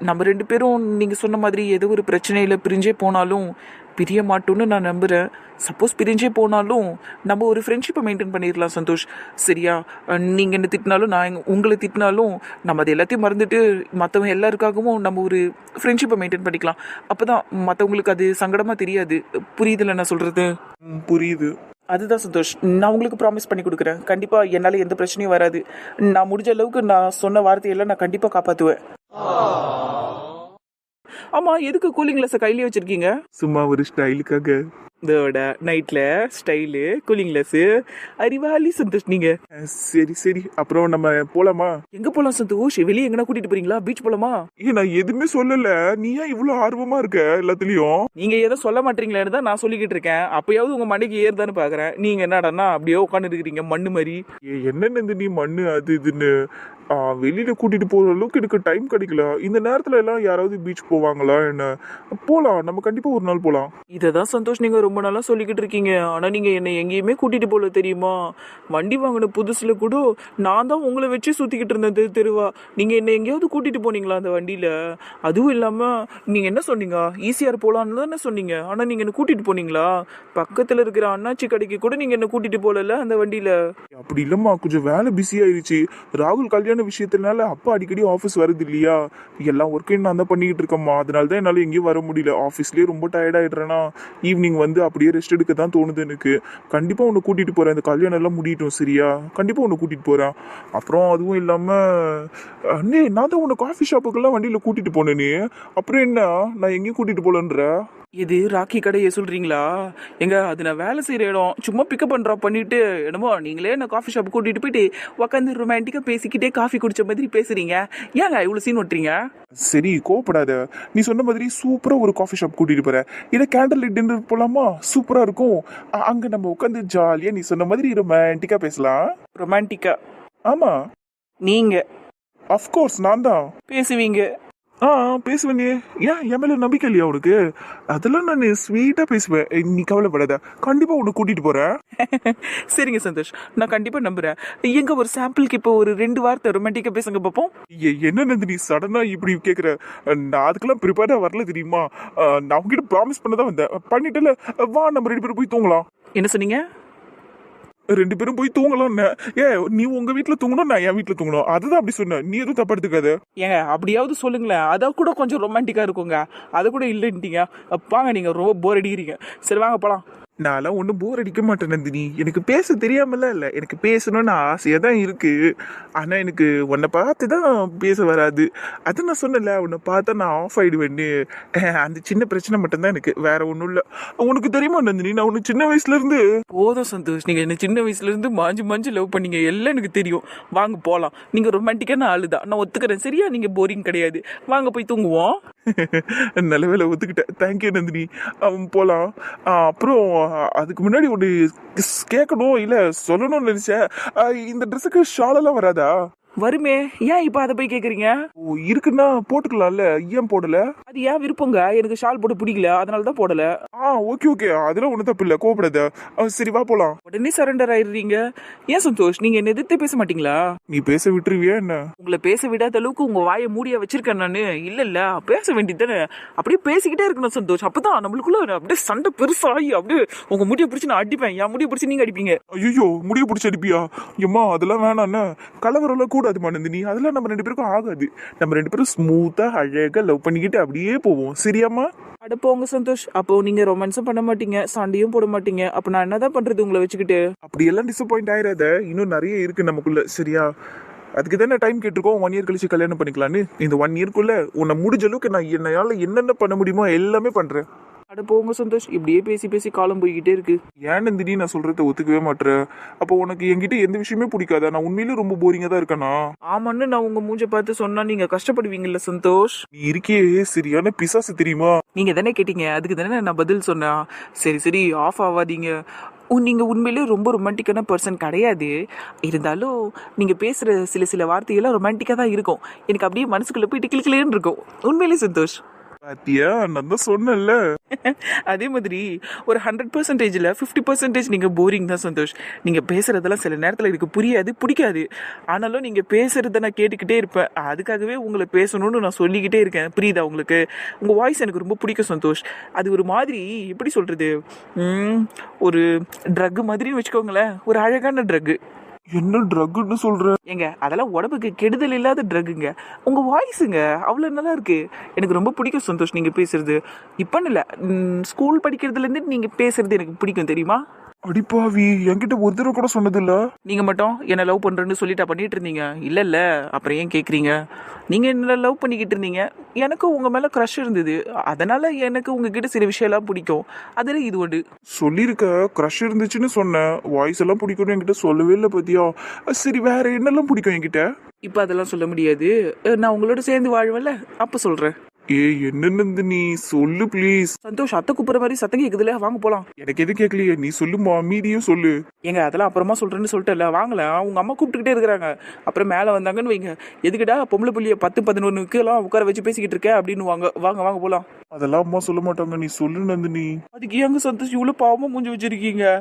நம்ம 2 பேரும் நீங்கள் சொன்ன மாதிரி ஏதோ ஒரு பிரச்சனையில் பிரிஞ்சே போனாலும் பிரிய மாட்டோன்னு நான் நம்புகிறேன். சப்போஸ் பிரிஞ்சே போனாலும் நம்ம ஒரு ஃப்ரெண்ட்ஷிப்பை மெயின்டைன் பண்ணிடலாம் சந்தோஷ். சரியா? நீங்கள் என்ன திட்டினாலும், நான் உங்களை திட்டினாலும் நம்ம அது எல்லாத்தையும் மறந்துட்டு மற்றவங்க எல்லாருக்காகவும் நம்ம ஒரு ஃப்ரெண்ட்ஷிப்பை மெயின்டைன் பண்ணிக்கலாம். அப்போ தான் மற்றவங்களுக்கு அது சங்கடமாக தெரியாது. புரியுதுல்ல நான் சொல்கிறது? புரியுது. அதுதான் சந்தோஷ், நான் உங்களுக்கு ப்ராமிஸ் பண்ணி கொடுக்குறேன். கண்டிப்பாக என்னால் எந்த பிரச்சனையும் வராது. நான் முடிஞ்ச அளவுக்கு நான் சொன்ன வார்த்தையெல்லாம் நான் கண்டிப்பாக காப்பாற்றுவேன். ஆமாம், எதுக்கு கூலிங் கிளாஸை கையிலே வச்சுருக்கீங்க? சும்மா ஒரு ஸ்டைலுக்காக. இதோட நைட்டில் ஸ்டைலு, கூலிங் கிளாஸு, அறிவாளி சந்தோஷ் நீங்கள். சரி, அப்புறம் நம்ம போலாமா? எங்கே போகலாம் சந்தோஷ்? வெளியே எங்கன்னா கூட்டிகிட்டு போகிறீங்களா? பீச் போகலாமா? நான் எதுவுமே சொல்லல, நீ ஏன் இவ்வளோ ஆர்வமா இருக்க எல்லாத்துலயும்? நீங்கள் எதுவும் சொல்ல மாட்டீங்களேன்னு தான் நான் சொல்லிக்கிட்டு இருக்கேன். அப்பயாவது உங்கள் மண்டைக்கு ஏறுதான்னு பார்க்குறேன். நீங்கள் என்னடான்னா அப்படியே உட்காந்து இருக்கிறீங்க மண்ணு மாதிரி. என்னன்னு நீ மண்ணு அது இதுன்னு வெளியில கூட்டிட்டு போற அளவுக்கு எனக்கு டைம் கிடைக்கல. இந்த நேரத்துல எல்லாம் யாராவது பீச் போவாங்களா என்ன? போலாம், நம்ம கண்டிப்பா ஒரு நாள் போலாம். இதை தான் சந்தோஷ் நீங்கள் ரொம்ப நாளாக சொல்லிக்கிட்டு இருக்கீங்க. ஆனால் நீங்கள் என்னை எங்கேயுமே கூட்டிகிட்டு போகல தெரியுமா? வண்டி வாங்கின புதுசில் கூட நான் தான் உங்களை வச்சு சுற்றிக்கிட்டு இருந்தேன் தெருவா. நீங்கள் என்னை எங்கேயாவது கூட்டிகிட்டு போனீங்களா அந்த வண்டியில்? அதுவும் இல்லாமல் நீங்கள் என்ன சொன்னீங்க, ஈஸியாக போகலான்னு தானே சொன்னீங்க. ஆனால் நீங்கள் என்ன கூட்டிகிட்டு போனீங்களா? பக்கத்தில் இருக்கிற அண்ணாச்சி கடைக்கு கூட நீங்கள் என்ன கூட்டிகிட்டு போகல அந்த வண்டியில். அப்படி இல்லம்மா, கொஞ்சம் வேலை பிஸி ஆயிடுச்சு. ராகுல் கல்யாண விஷயத்தினால அப்பா அடிக்கடி ஆஃபீஸ் வருது இல்லையா, எல்லா ஒர்க்கையும் நான் தான் பண்ணிக்கிட்டு இருக்கேம்மா. அதனால தான் என்னால் எங்கேயும் வர முடியல. ஆஃபீஸ்லேயே ரொம்ப டயர்ட் ஆகிடுறேன்னா ஈவினிங் வந்து அப்படியே ரெஸ்ட் எடுக்க தான் தோணுது எனக்கு. கண்டிப்பாக உன்னை கூட்டிகிட்டு போகிறேன். இந்த கல்யாணம் எல்லாம் முடியட்டும் சரியா? கண்டிப்பாக உன்னை கூட்டிகிட்டு போகிறேன். அப்புறம் அதுவும் இல்லாமல் நான் தான் உன்னை காஃபி ஷாப்புக்கெல்லாம் வண்டியில் கூட்டிகிட்டு போனேனே. அப்புறம் என்ன, நான் எங்கேயும் கூட்டிகிட்டு போகலன்ற? இது ராக்கி கடையை சொல்கிறீங்களா? எங்க அது நான் வேலை செய்கிற இடம். சும்மா பிக்கப் அண்ட் ட்ராப் பண்ணிவிட்டு என்னமோ நீங்களே நான் காஃபி ஷாப் கூட்டிகிட்டு போயிட்டு உட்காந்து ரொமான்டிக்காக பேசிக்கிட்டே காஃபி குடிச்ச மாதிரி பேசுகிறீங்க. ஏங்க இவ்வளோ சீன் ஓட்டுறீங்க? சரி, கோவப்படாத. நீ சொன்ன மாதிரி சூப்பராக ஒரு காஃபி ஷாப் கூட்டிகிட்டு போகிறேன். இல்லை கேண்டில் லைட் டின்னர் போகலாமா? சூப்பராக இருக்கும். அங்கே நம்ம உட்காந்து ஜாலியாக நீ சொன்ன மாதிரி ரொமான்டிக்காக பேசலாம். ரொமான்டிக்கா? ஆமாம். நீங்கள் அஃப்கோர்ஸ் நான் தான் பேசுவீங்க. ஆ பேசுவேன் நீ. ஏன் என் மேல நம்பிக்கை இல்லையா உனக்கு? அதெல்லாம் நான் ஸ்வீட்டா பேசுவேன். நீ கவலைப்படாத, கண்டிப்பா உன்னை கூட்டிட்டு போறேன். சரிங்க சந்தோஷ், நான் கண்டிப்பா நம்புறேன். எங்க ஒரு சாம்பிளுக்கு இப்போ ஒரு 2 வார்த்தை ரொமான்டிக்கா பேசுங்க பார்ப்போம். என்ன நந்தினி சடனா இப்படி கேக்குற? நான் அதுக்கெல்லாம் ப்ரிப்பேர்டா வரல தெரியுமா? நான் உங்ககிட்ட ப்ராமிஸ் பண்ணதான் வந்தேன். பண்ணிட்டல, வா நம்ம 2 பேரும் போய் தூங்கலாம். என்ன சொன்னீங்க? 2 பேரும் போய் தூங்கலாம்னு. நீ உங்க வீட்டுல தூங்கணும், நான் என் வீட்டுல தூங்கணும். அதுதான் அப்படி சொன்னேன். நீ எதுவும் தப்பா எடுத்துக்காத. ஏங்க அப்படியாவது சொல்லுங்களேன், அதை கூட கொஞ்சம் ரொமான்டிக்கா இருக்குங்க. அதை கூட இல்லைன்ட்டீங்க. வாங்க, நீங்க ரொம்ப போர் அடிக்கிறீங்க. சரி வாங்க போலாம். நான்லாம் ஒன்றும் போர் அடிக்க மாட்டேன் நந்தினி. எனக்கு பேச தெரியாமலாம் இல்லை, எனக்கு பேசணும்னு ஆசையாக தான் இருக்கு. ஆனால் எனக்கு உன்னை பார்த்து தான் பேச வராது. அது நான் சொன்னல, உன்னை பார்த்தா நான் ஆஃப் ஆயிடுவேன்னு. அந்த சின்ன பிரச்சனை மட்டும்தான் எனக்கு, வேற ஒன்றும் இல்லை. உனக்கு தெரியுமா நந்தினி, நான் உனக்கு சின்ன வயசுல இருந்து. போதும் சந்தோஷ், நீங்க என்ன சின்ன வயசுல இருந்து மாஞ்சு லவ் பண்ணீங்க, எல்லாம் எனக்கு தெரியும். வாங்க போலாம். நீங்க ரொமான்டிக்கான ஆளுதான், நான் ஒத்துக்கிறேன். சரியா? நீங்க போரிங் கிடையாது. வாங்க போய் தூங்குவோம். நல்ல வேலை ஒத்துக்கிட்டேன். தேங்க்யூ நந்தினி. போகலாம். அப்புறம் அதுக்கு முன்னாடி ஒன்று கேட்கணும், இல்லை சொல்லணும்னு நினைச்சேன். இந்த ட்ரெஸ்ஸுக்கு ஷாலெல்லாம் வராதா? வருமே, ஏன் இப்ப அதை போய் கேக்குறீங்க? ஓ, இருக்குன்னா போட்டுக்கலாம்ல, ஏன் போடல? அது ஏன் விருப்பங்க, எனக்கு ஷால் போட்டு பிடிக்கல, அதனாலதான் போடல. ஓகே, அதெல்லாம் ஒன்றும் தப்பு இல்லை, கோவப்படாத. சரி வா போலாம். உடனே சரண்டர் ஆயிடுறீங்க. ஏன் சந்தோஷ், நீங்க என்ன எதிர்த்து பேச மாட்டீங்களா? நீ பேச விட்டுருவியா என்ன? உங்களை பேச விடாத அளவுக்கு உங்க வாயை மூடியா வச்சிருக்கேன் நானு. இல்ல பேச வேண்டியதானே, அப்படியே பேசிக்கிட்டே இருக்கணும் சந்தோஷ். அப்பதான் நம்மளுக்குள்ள அப்படியே சண்டை பெருசாகி அப்படியே உங்க முடியை பிடிச்சி நான் அடிப்பேன், என் முடியை பிடிச்சி நீங்க அடிப்பீங்க. ஐயோ, முடிய பிடிச்சி அடிப்பியா? எம்மா அதெல்லாம் வேணாண்ணா, கலவரம் கூடாது மனந்தினி. அதெல்லாம் நம்ம 2 பேருக்கும் ஆகாது. நம்ம 2 பேரும் ஸ்மூத்தா அழகா லவ் பண்ணிக்கிட்டு அப்படியே போவோம். சரியாம்மா? அட போங்க சந்தோஷ், அப்போ நீங்க ரொமான்ஸும் பண்ண மாட்டீங்க, சண்டையும் போட மாட்டீங்க. அப்ப நான் என்னதான் பண்றது உங்களை வச்சுக்கிட்டு? அப்படியெல்லாம் டிசப்பாயிண்ட் ஆயிடாத, இன்னும் நிறைய இருக்கு நமக்குள்ள. சரியா? அதுக்கு தானே டைம் கேட்டிருக்கோம், 1 இயர் கழிச்சு கல்யாணம் பண்ணிக்கலான்னு. இந்த 1 இயர்க்குள்ள உன்னை முடிஞ்ச அளவுக்கு நான் என்னால என்னென்ன பண்ண முடியுமோ எல்லாமே பண்றேன். அட போங்க சந்தோஷ், இப்படியே பேசி பேசி காலம் போய்கிட்டே இருக்கு. ஏன் நந்தினி நான் சொல்றத ஒத்துக்கவே மாட்டேன்? அப்போ உனக்கு என்கிட்ட எந்த விஷயமே பிடிக்காதா? நான் உண்மையிலே ரொம்ப போரிங்கா தான் இருக்கேனா? ஆமான்னு நான் உங்க மூஞ்ச பார்த்து சொன்னா நீங்க கஷ்டப்படுவீங்கல்ல சந்தோஷ். நீ இருக்கே சரியான பிசாசு தெரியுமா? நீங்க தானே கேட்டீங்க, அதுக்கு தானே நான் பதில் சொன்னேன். சரி ஆஃப் ஆகாதீங்க. நீங்கள் உண்மையிலேயே ரொம்ப ரொமான்டிக்கான பர்சன் கிடையாது. இருந்தாலும் நீங்கள் பேசுகிற சில வார்த்தைகள்லாம் ரொமான்டிக்காக தான் இருக்கும். எனக்கு அப்படியே மனசுக்குள்ளே போயிட்டு கிளிக்கிலேன்னு இருக்கும். உண்மையிலேயே சந்தோஷ். பாத்தியா, நான் தான் சொன்னேன்ல. அதே மாதிரி ஒரு 100%ல் 50% நீங்கள் போரிங் தான் சந்தோஷ். நீங்கள் பேசுகிறதெல்லாம் சில நேரத்தில் எனக்கு புரியாது, பிடிக்காது. ஆனாலும் நீங்கள் பேசுகிறத நான் கேட்டுக்கிட்டே இருப்பேன். அதுக்காகவே உங்களை பேசணும்னு நான் சொல்லிக்கிட்டே இருக்கேன். புரியுதா உங்களுக்கு? உங்கள் வாய்ஸ் எனக்கு ரொம்ப பிடிக்கும் சந்தோஷ். அது ஒரு மாதிரி எப்படி சொல்கிறது, ஒரு ட்ரக்கு மாதிரின்னு வச்சுக்கோங்களேன். ஒரு அழகான ட்ரக்கு. என்ன ட்ரக்குன்னு சொல்ற? ஏங்க அதெல்லாம் உடம்புக்கு கெடுதல் இல்லாத ட்ரக்குங்க. உங்கள் வாய்ஸுங்க அவ்வளோ நல்லா இருக்கு. எனக்கு ரொம்ப பிடிக்கும் சந்தோஷ் நீங்கள் பேசுறது. இப்போன்னு இல்லை, ஸ்கூல் படிக்கிறதுலேருந்து நீங்கள் பேசுறது எனக்கு பிடிக்கும் தெரியுமா? அடிப்பாவி, என்கிட்ட ஒரு தடவை கூட சொன்னதில்ல. நீங்கள் மட்டும் என்ன லவ் பண்ணுறேன்னு சொல்லிட்டா பண்ணிட்டு இருந்தீங்க? இல்லை அப்புறம் ஏன் கேட்குறீங்க? நீங்கள் என்ன லவ் பண்ணிக்கிட்டு இருந்தீங்க, எனக்கும் உங்கள் மேலே க்ரஷ் இருந்தது. அதனால் எனக்கு உங்ககிட்ட சில விஷயம்லாம் பிடிக்கும். அதில் இது ஒன்று. சொல்லியிருக்க, க்ரஷ் இருந்துச்சுன்னு சொன்னேன். வாய்ஸ் எல்லாம் பிடிக்கும்னு என்கிட்ட சொல்லவே இல்லை பத்தியா? சரி, வேற என்னெல்லாம் பிடிக்கும் என்கிட்ட? இப்போ அதெல்லாம் சொல்ல முடியாது. நான் உங்களோட சேர்ந்து வாழ்வேன்ல, அப்போ சொல்கிறேன். என்னன்னு நீ சொல்லு ப்ளீஸ். சந்தோஷ், அத்தை கூப்பிட்ற மாதிரி சத்தம் கேட்குதுல, வாங்க போகலாம். எனக்கு எது கேட்கலையே, நீ சொல்லுமா, மீதியும் சொல்லு. ஏங்க அதெல்லாம் அப்புறமா சொல்கிறேன்னு சொல்லிட்டேன்ல, வாங்கல. அவங்க அம்மா கூப்பிட்டுக்கிட்டே இருக்கிறாங்க. அப்புறம் மேலே வந்தாங்கன்னு வைங்க, எதுக்கிட்டா பொம்பளை புள்ளிய 10-11 உட்கார வச்சு பேசிக்கிட்டு இருக்க அப்படின்னு வாங்க போகலாம். அதெல்லாம் அம்மா சொல்ல மாட்டாங்க, நீ சொல்லு நந்தினி. அதுக்கு ஏங்க சந்தோஷ் இவ்வளோ பாவமாக மூஞ்சி வச்சிருக்கீங்க?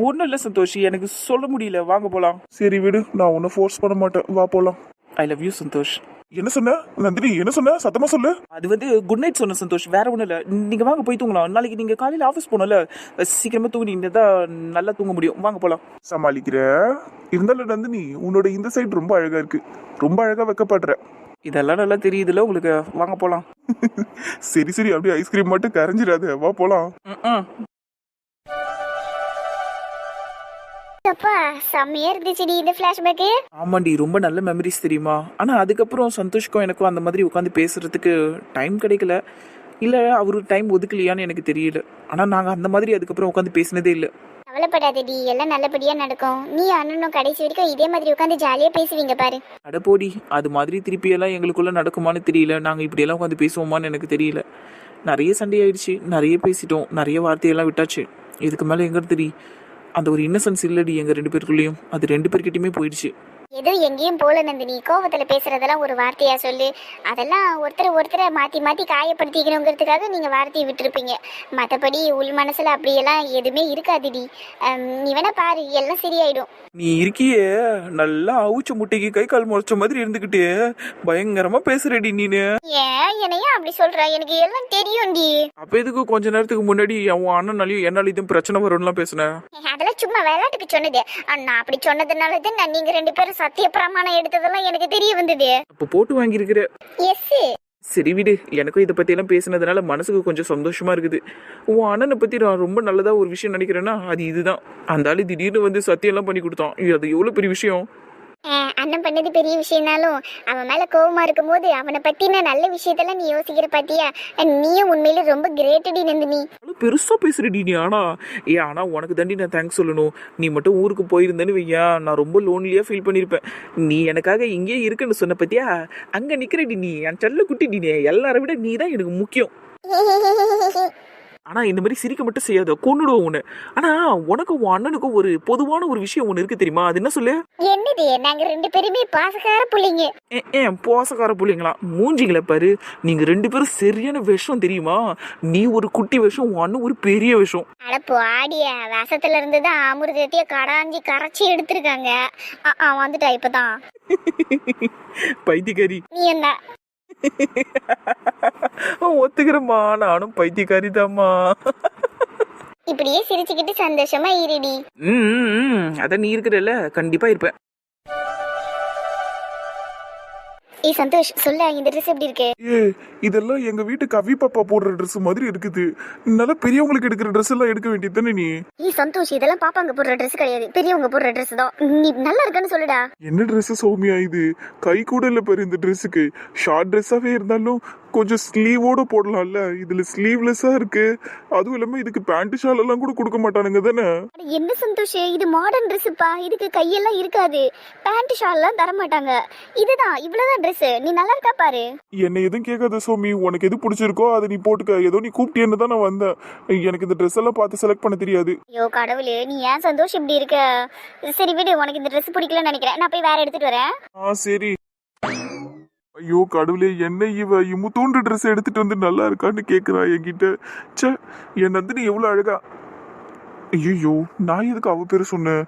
ஒன்றும் இல்லை சந்தோஷ், எனக்கு சொல்ல முடியல, வாங்க போகலாம். சரி விடு, நான் உன்னை ஃபோர்ஸ் பண்ண மாட்டேன், வா போலாம். I love you Santhosh. என்ன சொன்ன நந்தினி? என்ன சொன்ன? சத்தமா சொல்லு. அது குட் நைட் சொன்ன சந்தோஷ், வேற ஒன்றும் இல்லை. நீங்கள் வாங்க போய் தூங்கலாம். நாளைக்கு நீங்கள் காலையில் ஆஃபீஸ் போகணும்ல, சீக்கிரமாக தூங்கினீங்க தான் நல்லா தூங்க முடியும். வாங்க போகலாம். சமாளிக்கிற. இருந்தாலும் நந்தினி, உன்னோட இந்த சைடு ரொம்ப அழகா இருக்கு, ரொம்ப அழகா வைக்கப்படுற. இதெல்லாம் நல்லா தெரியுதுல்ல உங்களுக்கு, வாங்க போகலாம். சரி அப்படியே ஐஸ்கிரீம் மட்டும் கரைஞ்சிடாத, வா போலாம். அப்பா செம்மையா இருந்துச்சுடி இந்த ஃபிளாஷ்பேக்கு. ஆமாண்டி, ரொம்ப நல்ல மெமரிஸ் தெரியுமா. ஆனால் அதுக்கப்புறம் சந்தோஷ்க்கும் எனக்கும் அந்த மாதிரி உட்காந்து பேசுறதுக்கு டைம் கிடைக்கல. இல்லை அவரு டைம் ஒதுக்கலையான்னு எனக்கு தெரியல. ஆனால் நாங்கள் அந்த மாதிரி அதுக்கப்புறம் உட்காந்து பேசினதே இல்லை. கவலைப்படாதடி, எல்லாம் நல்லபடியா நடக்கும். நீ அண்ணனும் கடைசி வரைக்கும் இதே மாதிரி உட்காந்து ஜாலியா பேசுவீங்க பாரு. அட போடி, அது மாதிரி திருப்பியெல்லாம் எங்களுக்குள்ள நடக்குமான்னு தெரியல. நாங்கள் இப்படியெல்லாம் உட்காந்து பேசுவோமான்னு எனக்கு தெரியல. நிறைய சண்டை ஆயிடுச்சு, நிறைய பேசிட்டோம், நிறைய வார்த்தையெல்லாம் விட்டாச்சு. இதுக்கு மேலே எங்கே தெரியும், அந்த ஒரு இன்னசென்ஸ் இல்லடி எங்கள் 2 பேருக்குள்ளேயும். அது 2 பேர்கிட்டையுமே போயிடுச்சு. எதுவும் எங்கேயும் போல நந்தினி, கோவத்துல பேசுறதெல்லாம் ஒரு வார்த்தையா சொல்லு. அதெல்லாம் ஒருத்தரை மாத்தி மாத்தி காயப்படுத்திக்கணுங்கிறதுக்காக நீங்க வார்த்தையை விட்டுருப்பீங்க. மற்றபடி உள் மனசுல அப்படியெல்லாம் எதுவுமே இருக்காதுடி. நீ வேணா பாரு, எல்லாம் சரியாயிடும். நீ இருக்கியே நல்லா அவுச்ச முட்டைக்கு கை கால் முளைச்ச மாதிரி இருந்துக்கிட்டு பயங்கரமா பேசுறடி நீனு. ஏன் என்னையா அப்படி சொல்ற? எனக்கு எல்லாம் தெரியும்டி. அப்ப எதுக்கு கொஞ்ச நேரத்துக்கு முன்னாடி அவன் அண்ணனாலையும் என்னால இதுவும் பிரச்சனை வரும்லாம் பேசுனேன். அதெல்லாம் சும்மா விளையாட்டுக்கு சொன்னது. நான் அப்படி சொன்னதுனாலதான் நான் நீங்க 2 பேரும் சத்திய பிரமாணம் எடுத்ததெல்லாம் எனக்கு தெரிய வந்தது. அப்ப போட்டு வாங்கியிருக்கிற. எஸ். சரி விடு, எனக்கும் இதை பத்தி எல்லாம் பேசினதுனால மனசுக்கு கொஞ்சம் சந்தோஷமா இருக்குது. உன் அண்ணனை பத்தி நான் ரொம்ப நல்லதா ஒரு விஷயம் நினைக்கிறேன்னா அது இதுதான். அந்த ஆளு திடீர்னு வந்து சத்தியம் எல்லாம் பண்ணி கொடுத்தான். அது எவ்வளவு பெரிய விஷயம். அண்ணன் பண்ணது பெரிய விஷயம்னாலும் அவன் மேல கோவமா இருக்கும் போது அவனை பத்தின நல்ல விஷயத்தெல்லாம் நீ யோசிக்கிற பாத்தியா? நீயும் உண்மையில ரொம்ப கிரேட்டடி நந்தினி. பெருசா பேசுறடி நீ. ஆனா உனக்கு தாண்டி நான் தேங்க்ஸ் சொல்லணும். நீ மட்டும் ஊருக்கு போயிருந்தேன்னு வையா, நான் ரொம்ப லோன்லியா ஃபீல் பண்ணிருப்பேன். நீ எனக்காக இங்கே இருக்குன்னு சொன்ன பத்தியா, அங்க நிக்கிறடி நீ, என் செல்ல குட்டி நீ. எல்லாரை விட நீ தான் எனக்கு முக்கியம். ஆனா இந்த மாதிரி சிரிக்க மட்டும் செய்யாத, கொன்னுடுவோம் உன்னை. ஆனா உனக்கும் உன் அண்ணனுக்கும் ஒரு பொதுவான ஒரு விஷயம் ஒண்ணு இருக்கு தெரியுமா? அது என்ன சொல்லு? என்னது? நாங்க 2 பேருமே பாசக்கார புள்ளைங்க. ஏன் போசக்கார புள்ளைங்களா? மூஞ்சிங்கள பாரு, நீங்க 2 பேரும் சரியான விஷம் தெரியுமா? நீ ஒரு குட்டி விஷம், உன் அண்ணன் ஒரு பெரிய விஷம். அட பாடிய, விஷத்துல இருந்துதான் அமிர்தத்தையே கடாஞ்சி கரைச்சி எடுத்திருக்காங்க. வந்துட்டா இப்பதான். பைத்தியக்காரி நீ என்ன? ஒத்துக்கிறமா, நானும் பைத்தியக்காரி தாம்மா. இப்படியே சிரிச்சுக்கிட்டு சந்தோஷமா இருடி. அதான் நீ இருக்கிறல்ல, கண்டிப்பா இருப்பேன். சந்தோஷ் சொல்ல, இந்த ட்ரெஸ் எப்படி இருக்கு? இதெல்லாம் எங்க வீட்டு கவி பாப்பா போடுற ட்ரெஸ் மாதிரி இருக்குது. நல்லா பெரியவங்களுக்கு எடுக்கிற ட்ரெஸ் எல்லாம் எடுக்க வேண்டியது தானே நீ? சந்தோஷ், இதெல்லாம் பாப்பாங்க போடுற ட்ரெஸ் கிடையாது, பெரியவங்க போடுற ட்ரெஸ் தான். நீ நல்லா இருக்குன்னு சொல்லுடா. என்ன ட்ரெஸ் சௌமியா இது? கை கூட இல்ல பாரு இந்த ட்ரெஸ்ஸுக்கு. ஷார்ட் ட்ரெஸ்ஸாவே இருந்தாலும் கொஞ்சம் ஸ்லீவோட போடலாம்ல. இதுல ஸ்லீவ்லெஸ்ஸா இருக்கு. அதுவும் இல்லாம இதுக்கு பேண்ட் ஷால் எல்லாம் கூட கொடுக்க மாட்டானுங்க தானே? என்ன சந்தோஷ், இது மாடர்ன் ட்ரெஸ்ப்பா. இதுக்கு கையெல்லாம் இருக்காது, பேண்ட் ஷால் எல்லாம் தர மாட்டாங்க. இதுதான், இவ்வளவுதான் ட்ரெஸ். நீ நல்லா இருக்கா பாரு. என்ன எதுவும் கேட்காத சோமி, உனக்கு எது பிடிச்சிருக்கோ அதை நீ போட்டுக்க. ஏதோ நீ கூப்பிட்டேன்னு தான் நான் வந்தேன். எனக்கு இந்த ட்ரெஸ் எல்லாம் பார்த்து செலக்ட் பண்ண தெரியாது. ஐயோ கடவுளே, நீ ஏன் சந்தோஷ் இப்படி இருக்க? சரி விடு, உனக்கு இந்த ட்ரெஸ் பிடிக்கலன்னு நினைக்கிறேன். நான் போய் வேற எடுத்துட்டு வரேன். சரி. ஐயோ கடவுளே, என்ன இவ இமுத்தூண்டு ட்ரெஸ் எடுத்துட்டு வந்து நல்லா இருக்கான்னு கேக்குறா என்கிட்ட. சே, என் நந்தினி எவ்வளவு அழகா. ஐயோ, நான் எதுக்கு அவ பேரு சொன்னேன்?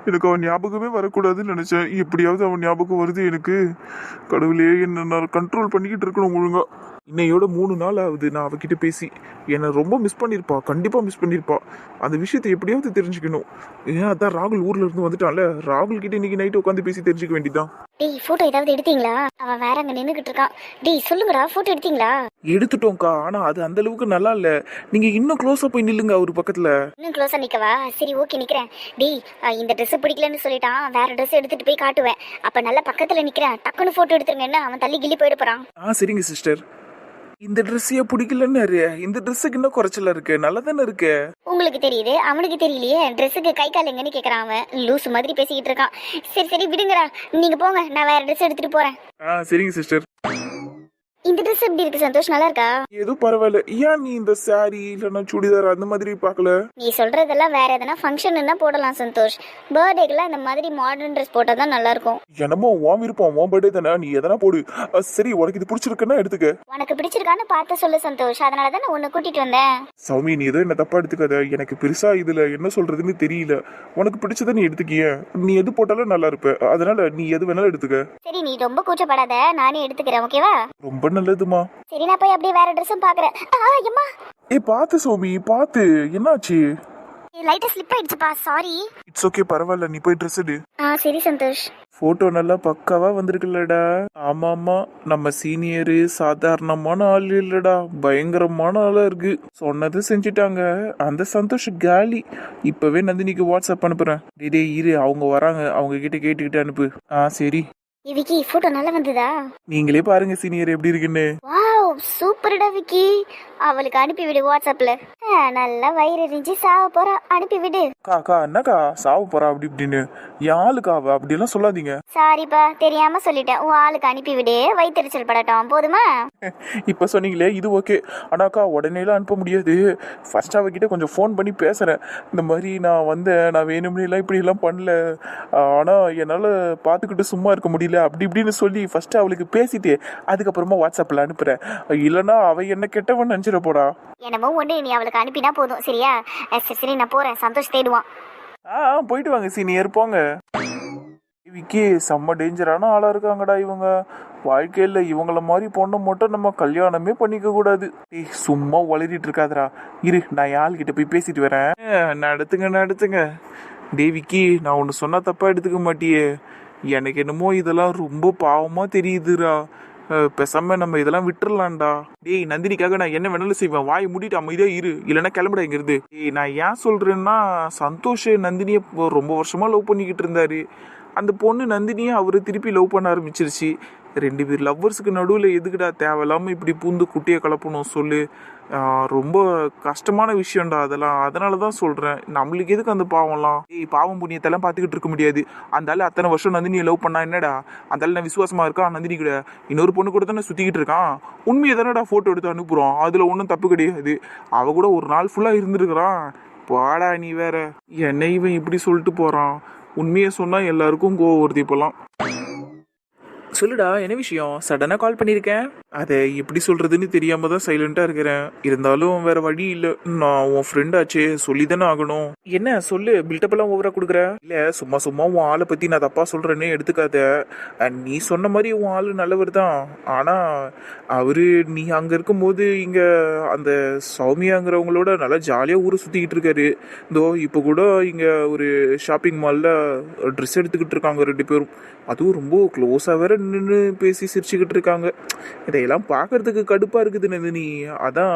எனக்கு அவன் ஞாபகமே வரக்கூடாதுன்னு நினைச்சேன். எப்படியாவது அவன் ஞாபகம் வருது எனக்கு. கடவுளே, என்ன நான் கண்ட்ரோல் பண்ணிக்கிட்டு இருக்கணும் ஒழுங்கா. இன்னையோட 3 நாள் ஆகுது நான் அவகிட்ட பேசி. என்னை ரொம்ப மிஸ் பண்ணியிருப்பா, கண்டிப்பா மிஸ் பண்ணியிருப்பா. அந்த விஷயத்தை எப்படியாவது தெரிஞ்சுக்கணும். ஏன் அதான் ராகுல் ஊர்ல இருந்து வந்துட்டான்ல, ராகுல் கிட்ட இன்னைக்கு நைட்டு உட்காந்து பேசி தெரிஞ்சுக்க வேண்டியதான். டேய், போட்டோ ஏதாவது எடுத்தீங்களா? அவன் வேற அங்க நின்னுகிட்டு இருக்கான். டேய் சொல்லுங்கடா, போட்டோ எடுத்தீங்களா? எடுத்துட்டோம்க்கா, ஆனா அது அந்த அளவுக்கு நல்லா இல்ல. நீங்க இன்னும் க்ளோஸா போய் நில்லுங்க அவரு பக்கத்துல. இன்னும் க்ளோஸா நிக்கவா? சரி ஓகே, நிக்கிறேன். டேய், இந்த ட்ரெஸ் பிடிக்கலன்னு சொல்லிட்டான். வேற ட்ரெஸ் எடுத்துட்டு போய் காட்டுவேன். அப்ப நல்லா பக்கத்துல நிக்கிறேன், டக்குன்னு போட்டோ எடுத்துருங்கன்னு அவன் தள்ளி கிள்ளி போயிட போறான். சரிங்க சிஸ்டர். இந்த ட்ரெஸ்ஸையே பிடிக்கலன்னு இந்த ட்ரெஸ்ஸுக்கு இன்னும் குறைச்சல இருக்கு, நல்லா தானே இருக்கு. உங்களுக்கு தெரியுது, அவனுக்கு தெரியலையே. ட்ரெஸ்ஸுக்கு கை கால் எங்கன்னு கேக்குறான் அவன். லூசு மாதிரி பேசிக்கிட்டு இருக்கான். சரி விடுங்கடா, நீங்க போங்க, நான் வேற ட்ரெஸ் எடுத்துட்டு போறேன். சரிங்க சிஸ்டர். இந்த ட்ரெஸ் எப்படி இருக்கு சந்தோஷ், நல்லா இருக்கா? ஏதோ பரவாயில்ல. ஏன் நீ இந்த சாரி இல்லைன்னா சுடிதார் அந்த மாதிரி பார்க்கல? நீ சொல்றதெல்லாம் வேற எதனா ஃபங்க்ஷன் தான் போடலாம் சந்தோஷ். பர்த்டேக்கெல்லாம் இந்த மாதிரி மாடர்ன் ட்ரெஸ் போட்டா தான் நல்லா இருக்கும். என்னமோ உன் விருப்பம், உன் பர்த்டே தானே, நீ எதனா போடு. சரி, உனக்கு இது பிடிச்சிருக்குன்னா எடுத்துக்க. உனக்கு பிடிச்சிருக்கான்னு பார்த்து சொல்லு சந்தோஷ், அதனால தான் நான் உன்னை கூட்டிட்டு வந்தேன். சௌமி, நீ ஏதோ என்ன தப்பா எடுத்துக்காத. எனக்கு பெருசா இதுல என்ன சொல்றதுன்னு தெரியல. உனக்கு பிடிச்சதை நீ எடுத்துக்கிய. நீ எது போட்டாலும் நல்லா இருப்ப, அதனால நீ எது வேணாலும் எடுத்துக்க. சரி, நீ ரொம்ப கூச்சப்படாத, நானே எடுத்துக்கிறேன், ஓகேவா? ரொம்ப நல்லதுமா. சரி, நான் போய் அப்படியே வேற ட்ரெஸ்ஸும் பாக்குறேன். அம்மா, பாத்து சௌமி, பாத்து. என்னாச்சு? லைட்டா ஸ்லிப் ஆயிடுச்சுப்பா, சாரி. இட்ஸ் ஓகே, பரவாயில்ல. நீ போய் ட்ரெஸ் எடு. சரி சந்தோஷ். போட்டோ நல்லா பக்காவா வந்திருக்குல்லடா. ஆமாமா, நம்ம சீனியரு சாதாரணமான ஆள் இல்லடா, பயங்கரமான ஆளா இருக்கு. சொன்னது செஞ்சுட்டாங்க. அந்த சந்தோஷ் காலி. இப்பவே நந்தினிக்கு வாட்ஸ்அப் அனுப்புறேன். டேய் இரு, அவங்க வராங்க, அவங்க கிட்ட கேட்டுக்கிட்டு அனுப்பு. சரி. விக்கி, போட்டோ நல்லா வந்ததா? நீங்களே பாருங்க சீனியர் எப்படி இருக்குன்னு. வாவ், சூப்பர்டா விக்கி. அவளுக்கு அனுப்பி விடு வாட்ஸ்அப்ல. நல்லா வயிறு எரிஞ்சு சாவ போறா, அனுப்பி விடு. அக்கா என்னக்கா சாவ போறா அப்படி இப்படின்னு யாளுக்கா அவ அப்படிலாம் சொல்லாதீங்க. சாரிப்பா, தெரியாம சொல்லிட்டேன். உன் ஆளுக்கு அனுப்பி விடு, வயிற்றுச்சல் படட்டும். போதுமா? இப்போ சொன்னீங்களே இது ஓகே. ஆனாக்கா உடனேலாம் அனுப்ப முடியாது. ஃபர்ஸ்ட் அவகிட்ட கொஞ்சம் ஃபோன் பண்ணி பேசுகிறேன். இந்த மாதிரி நான் வந்தேன், நான் வேணும்னேலாம் இப்படிலாம் பண்ணல, ஆனால் என்னால் பார்த்துக்கிட்டு சும்மா இருக்க முடியல அப்படி இப்படின்னு சொல்லி ஃபஸ்ட்டு அவளுக்கு பேசிட்டு அதுக்கப்புறமா வாட்ஸ்அப்பில் அனுப்புகிறேன். இல்லைன்னா அவள் என்ன கெட்டவன் நினச்சிட போடா. என்னமோ ஒன்று, நீ அவளுக்கு அனுப்பினா போதும். சரியா? சரி, நான் போகிறேன். சந்தோஷ் தேடுவான். போயிட்டு வாங்க சீனியர், போங்க. விக்கி செம்ம டேஞ்சரான ஆளாக இருக்காங்கடா இவங்க. வாழ்க்கையில் இவங்கள மாதிரி பொண்ணை மட்டும் நம்ம கல்யாணமே பண்ணிக்க கூடாது. சும்மா வளரிட்டு இருக்காதரா. இரு, நான் யாழ்கிட்ட போய் பேசிட்டு வரேன். நடத்துங்க. டே விக்கி, நான் ஒன்று சொன்னா தப்பா எடுத்துக்க மாட்டியே. எனக்கு என்னமோ இதெல்லாம் ரொம்ப பாவமாக தெரியுதுரா. பேசாம நம்ம இதெல்லாம் விட்டுறலாம்டா. டேய் நந்தினிக்காக நான் என்ன வேணாலும் செய்வேன். வாய் மூடிட்டு அமைதியா இரு, இல்லைன்னா கிளம்பிட இங்கிருந்து. டேய் நான் ஏன் சொல்றேன்னா, சந்தோஷ் நந்தினியை ரொம்ப வருஷமா லவ் பண்ணிக்கிட்டு இருந்தாரு. அந்த பொண்ணு நந்தினியை அவரு திருப்பி லவ் பண்ண ஆரம்பிச்சிருச்சு. 2 பேர் லவ்வர்ஸுக்கு நடுவில் எதுக்குடா தேவையில்லாமல் இப்படி பூந்து குட்டியை கலப்பணும் சொல்லு. ரொம்ப கஷ்டமான விஷயம்டா அதனால தான் சொல்கிறேன். நம்மளுக்கு எதுக்கு அந்த பாவம்லாம்? பாவம் புண்ணியத்தெல்லாம் பார்த்துக்கிட்டு இருக்க முடியாது. அந்த ஆள் அத்தனை வருஷம் நந்தினியை லவ் பண்ணா என்னடா? அந்த ஆள் நான் விசுவாசமாக இருக்கான் நந்தினி கூட. இன்னொரு பொண்ணு கூட தானே சுற்றிக்கிட்டு இருக்கான். உண்மையை தானடா ஃபோட்டோ எடுத்து அனுப்புகிறோம். அதில் ஒன்றும் தப்பு கிடையாது. அவ கூட ஒரு நாள் ஃபுல்லாக இருந்துருக்குறான். பாடா நீ வேற. என்னை இவன் இப்படி சொல்லிட்டு போகிறான். உண்மையை சொன்னால் எல்லாருக்கும் கோவம் வருது இப்போலாம். சொல்லுடா, என்ன விஷயம்? சடனாக கால் பண்ணியிருக்கேன். அதை எப்படி சொல்கிறதுன்னு தெரியாமல் தான் சைலண்ட்டாக இருக்கிறேன். இருந்தாலும் வேறு வழி இல்லை. நான் உன் ஃப்ரெண்ட் ஆச்சே, சொல்லி தானே ஆகணும். என்ன சொல்லு, பில்டப்பெல்லாம் ஓவராக கொடுக்குற? இல்லை, சும்மா உன் ஆளை பற்றி நான் தப்பாக சொல்கிறேன்னே எடுத்துக்காத. நீ சொன்ன மாதிரி உன் ஆள் நல்லவர் தான். ஆனால் நீ அங்கே இருக்கும்போது இங்கே அந்த சௌமியாங்கிறவங்களோட நல்லா ஜாலியாக ஊரை சுற்றிக்கிட்டு இருக்காரு. இப்போ கூட இங்கே ஒரு ஷாப்பிங் மாலில் ட்ரெஸ் எடுத்துக்கிட்டு இருக்காங்க 2 பேரும். அதுவும் ரொம்ப க்ளோஸாக வேற நின்று பேசி சிரிச்சுக்கிட்டு இருக்காங்க. இதையெல்லாம் பார்க்கறதுக்கு கடுப்பாக இருக்குது நந்தினி. அதான்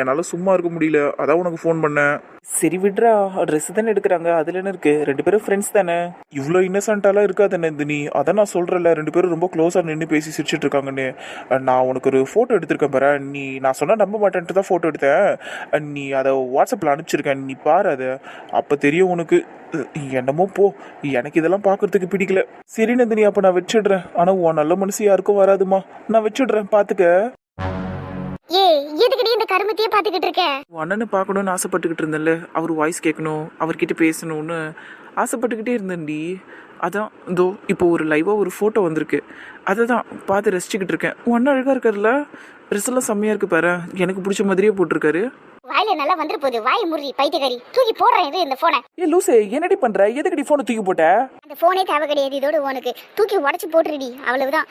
என்னால் சும்மா இருக்க முடியல. அதான் உனக்கு ஃபோன் பண்ணேன். சரி விட்றா, ட்ரெஸ் தானே எடுக்கிறாங்க, அதில் என்ன இருக்கு? 2 பேரும் ஃப்ரெண்ட்ஸ் தானே. இவ்வளோ இன்னசென்ட்டாலாம் இருக்காது நந்தினி. அதான் நான் சொல்கிறேன்ல, 2 பேரும் ரொம்ப க்ளோஸாக நின்று பேசி சிரிச்சிட்டு இருக்காங்கன்னு. நான் உனக்கு ஒரு ஃபோட்டோ எடுத்திருக்கேன் பாரு. நீ நான் சொன்னால் நம்ப மாட்டேன்ட்டு தான் ஃபோட்டோ எடுத்தேன். நீ அதை வாட்ஸ்அப்பில் அனுப்பிச்சிருக்கேன், நீ பாரு அதை. அப்போ தெரியும் உனக்கு. என்னமோ போ, எனக்கு இதெல்லாம் பார்க்கறதுக்கு பிடிக்கல. சரி நந்தினி, அப்போ நான் வச்சிடுறேன். ஆனால் உன் நல்ல மனசு யாருக்கும் வராதுமா. நான் வச்சிடுறேன், பார்த்துக்க. எதுக்கடி இந்த கருமத்தையே பார்த்துக்கிட்டு இருக்க? அண்ணனை பார்க்கணும்னு ஆசைப்பட்டுக்கிட்டு இருந்தேன்ல, அவர் வாய்ஸ் கேட்கணும், அவர்கிட்ட பேசணும்னு ஆசைப்பட்டுக்கிட்டே இருந்தேன்டி. அதான் இப்போ ஒரு லைவாக ஒரு ஃபோட்டோ வந்திருக்கு. அதை தான் பார்த்து ரசிச்சுக்கிட்டு இருக்கேன். அண்ணன் அழகாக இருக்கார்ல, ட்ரெஸ் எல்லாம் செம்மையாக இருக்கு பாரு. எனக்கு பிடிச்ச மாதிரியே போட்டிருக்காரு. வாயில நல்லா வந்துரு போகுது. வாய் முறி பைத்தியக்காரி. தூக்கி போடுறேன் இது இந்த போனை. லூசே, என்னடி பண்ற? எதுக்கடி போனை தூக்கி போட்ட? அந்த போனே தேவை கிடையாது. இதோட உனக்கு தூக்கி உடச்சு போட்டுருடி, அவ்வளவுதான்.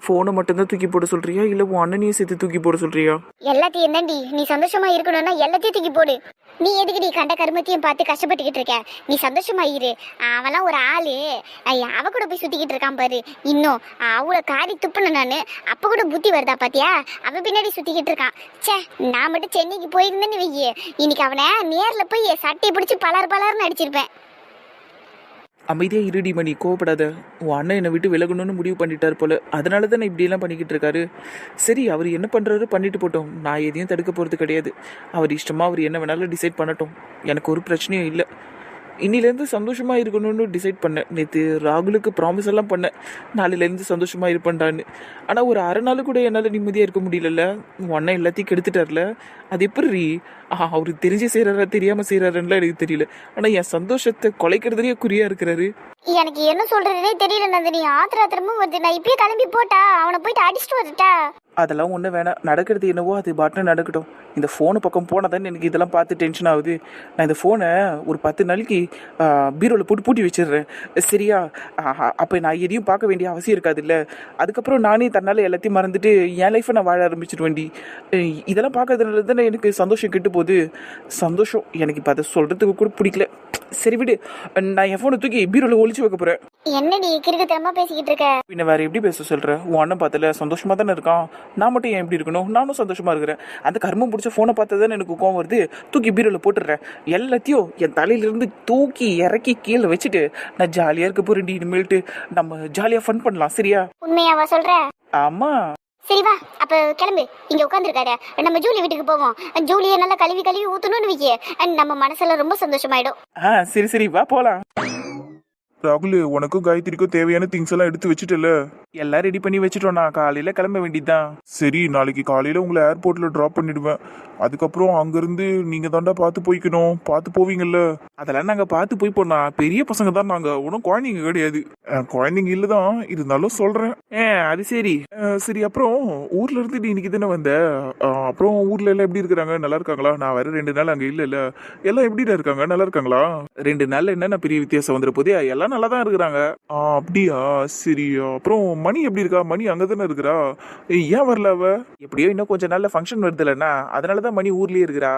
ஃபோனை மட்டும்தான் தூக்கி போட சொல்றியா, இல்லை உன் அண்ணனையும் சேர்த்து தூக்கி போட சொல்றியா? எல்லாத்தையும் தாண்டி. நீ சந்தோஷமா இருக்கணும்னா எல்லாத்தையும் தூக்கி போடு. நீ எதுக்குடி கண்ட கருமத்தையும் பார்த்து கஷ்டப்பட்டுக்கிட்டு இருக்க? நீ சந்தோஷமா இரு. அவெல்லாம் ஒரு ஆளு. அவ கூட போய் சுத்திக்கிட்டு இருக்கான் பாரு. இன்னும் அவளை காரி துப்புன நானு. அப்ப கூட புத்தி வருதா பாத்தியா? அவன் பின்னாடி சுத்திக்கிட்டு இருக்கான். சே, நான் மட்டும் சென்னைக்கு போயிருந்தேன்னு வெய்ய, இன்னைக்கு அவனை நேர்ல போய் சட்டையை பிடிச்சி பலர்னு அடிச்சிருப்பேன். அமைதியாக இருடி மணி, கோவப்படாத. உன் அண்ணன் என்னை விட்டு விலகணும்னு முடிவு பண்ணிட்டார் போல. அதனால தான் நான் இப்படியெல்லாம் பண்ணிக்கிட்டு இருக்காரு. சரி, அவர் என்ன பண்ணுறாரு பண்ணிட்டு போட்டோம். நான் எதையும் தடுக்க போகிறது கிடையாது. அவர் இஷ்டமாக அவர் என்ன வேணாலும் டிசைட் பண்ணட்டும். எனக்கு ஒரு பிரச்சனையும் இல்லை. இன்னிலேருந்து சந்தோஷமாக இருக்கணும்னு டிசைட் பண்ணேன். நேற்று ராகுலுக்கு ப்ராமிஸ் எல்லாம் பண்ணேன், நாளையிலேருந்து சந்தோஷமாக இருப்பேன்டான்னு. ஆனால் ஒரு அரை நாள் கூட என்னால் நிம்மதியாக இருக்க முடியலல்ல. உன் அண்ணன் எல்லாத்தையும் கெடுத்துட்டார்ல. அது எப்படி அவருக்கு தெரிஞ்சு செய்கிறாரா தெரியாமல் செய்கிறாருன்னா எனக்கு தெரியல. ஆனால் என் சந்தோஷத்தை குலைக்கிறதுலேயே குறியாக இருக்கிறாரு. எனக்கு என்ன சொல்றதுனே தெரியல நந்தினி. ஆத்திரமும் வருது. நான் இப்பயே கிளம்பி போட்டா அவனை போயிட்டு அடிச்சுட்டு வந்துட்டா. அதெல்லாம் ஒன்றும் வேணாம். நடக்கிறது என்னவோ அது பாட்டுன்னு நடக்கட்டும். இந்த ஃபோனு பக்கம் போனால் தானே எனக்கு இதெல்லாம் பார்த்து டென்ஷன் ஆகுது. நான் இந்த ஃபோனை ஒரு 10 நாளைக்கு பீரோவில் போட்டு பூட்டி வச்சிடுறேன். சரியா? அப்போ நான் எதையும் பார்க்க வேண்டிய அவசியம் இருக்காது இல்லை. அதுக்கப்புறம் நானே தன்னால் எல்லாத்தையும் மறந்துட்டு என் லைஃப்பை நான் வாழ ஆரம்பிச்சிடுவேண்டி. இதெல்லாம் பார்க்கறதுனால தானே எனக்கு சந்தோஷம் கெட்டு போகுது. சந்தோஷம் எனக்கு இப்போ அதை சொல்கிறதுக்கு கூட பிடிக்கல. சரி விடு, நான் என் ஃபோனை தூக்கி பீரோவில் ஒளிச்சு வைக்க போகிறேன். என்னடி கிறுக்குத்தனமா பேசிக்கிட்டு இருக்க? பின்ன வேற எப்படி பேச சொல்கிறேன்? உன் அண்ணன் பார்த்தல சந்தோஷமாக தானே இருக்கான். நான் மட்டும் ஏன் எப்படி இருக்கணும்? நானும் சந்தோஷமாக இருக்கிறேன். அந்த கர்மம் பிடிச்ச ஃபோனை பார்த்தா தானே எனக்கு கோவம் வருது. தூக்கி பீரோவில் போட்டுடுறேன். எல்லாத்தையும் என் தலையிலிருந்து தூக்கி இறக்கி கீழே வச்சுட்டு நான் ஜாலியாக இருக்க போகிறேன்டி. இனிமேல்ட்டு நம்ம ஜாலியாக ஃபன் பண்ணலாம். சரியா? உண்மையாவா சொல்ற? ஆமாம். சரி வா அப்ப கிளம்பு, இங்க உட்காந்துருக்காரு, நம்ம ஜூலி வீட்டுக்கு போவோம். ஜூலியை நல்லா கழுவி கழுவி ஊத்தணும்னு வைக்க, நம்ம மனசுல ரொம்ப சந்தோஷமாயிடும். சரி சரி வா போலாம். ராகுல், உனக்கும் காயத்ரிக்கும் தேவையான திங்ஸ் எல்லாம் எடுத்து வச்சுட்டல? எல்லாம் ரெடி பண்ணி வச்சுட்டோம், நான் காலையில கிளம்ப வேண்டியதுதான். சரி, நாளைக்கு காலையில உங்களை ஏர்போர்ட்ல டிராப் பண்ணிடுவேன். அதுக்கப்புறம் அங்கிருந்து நீங்க தாண்டா பார்த்து போய்க்கணும். பார்த்து போவீங்கல்ல? அதெல்லாம் நாங்க பார்த்து போய் போனா, பெரிய பசங்க தான் நாங்க, ஒன்றும் குழந்தைங்க கிடையாது. குழந்தைங்க இல்லதான், இருந்தாலும் சொல்றேன். அது சரி. சரி, அப்புறம் ஊர்ல இருந்து நீ இன்னைக்கு தானே வந்த? அப்புறம் ஊர்ல எல்லாம் எப்படி இருக்கிறாங்க? நல்லா இருக்காங்களா? நான் வேற 2 நாள் அங்க இல்ல. எல்லாம் எப்படிடா இருக்காங்க? நல்லா இருக்காங்களா? 2 நாள்ல என்ன பெரிய வித்தியாசம் வந்துட போதே, எல்லாம் நல்லா தான் இருக்கிறாங்க. அப்படியா? சரி, அப்புறம் மணி எப்படி இருக்கா? மணி அங்கதானே இருக்கிறா? ஏன் வரல அவ? எப்படியோ இன்னும் கொஞ்சம் நாள்ல ஃபங்க்ஷன் வருது இல்லைன்னா, அதனாலதான் மணி ஊர்லயே இருக்கிறா.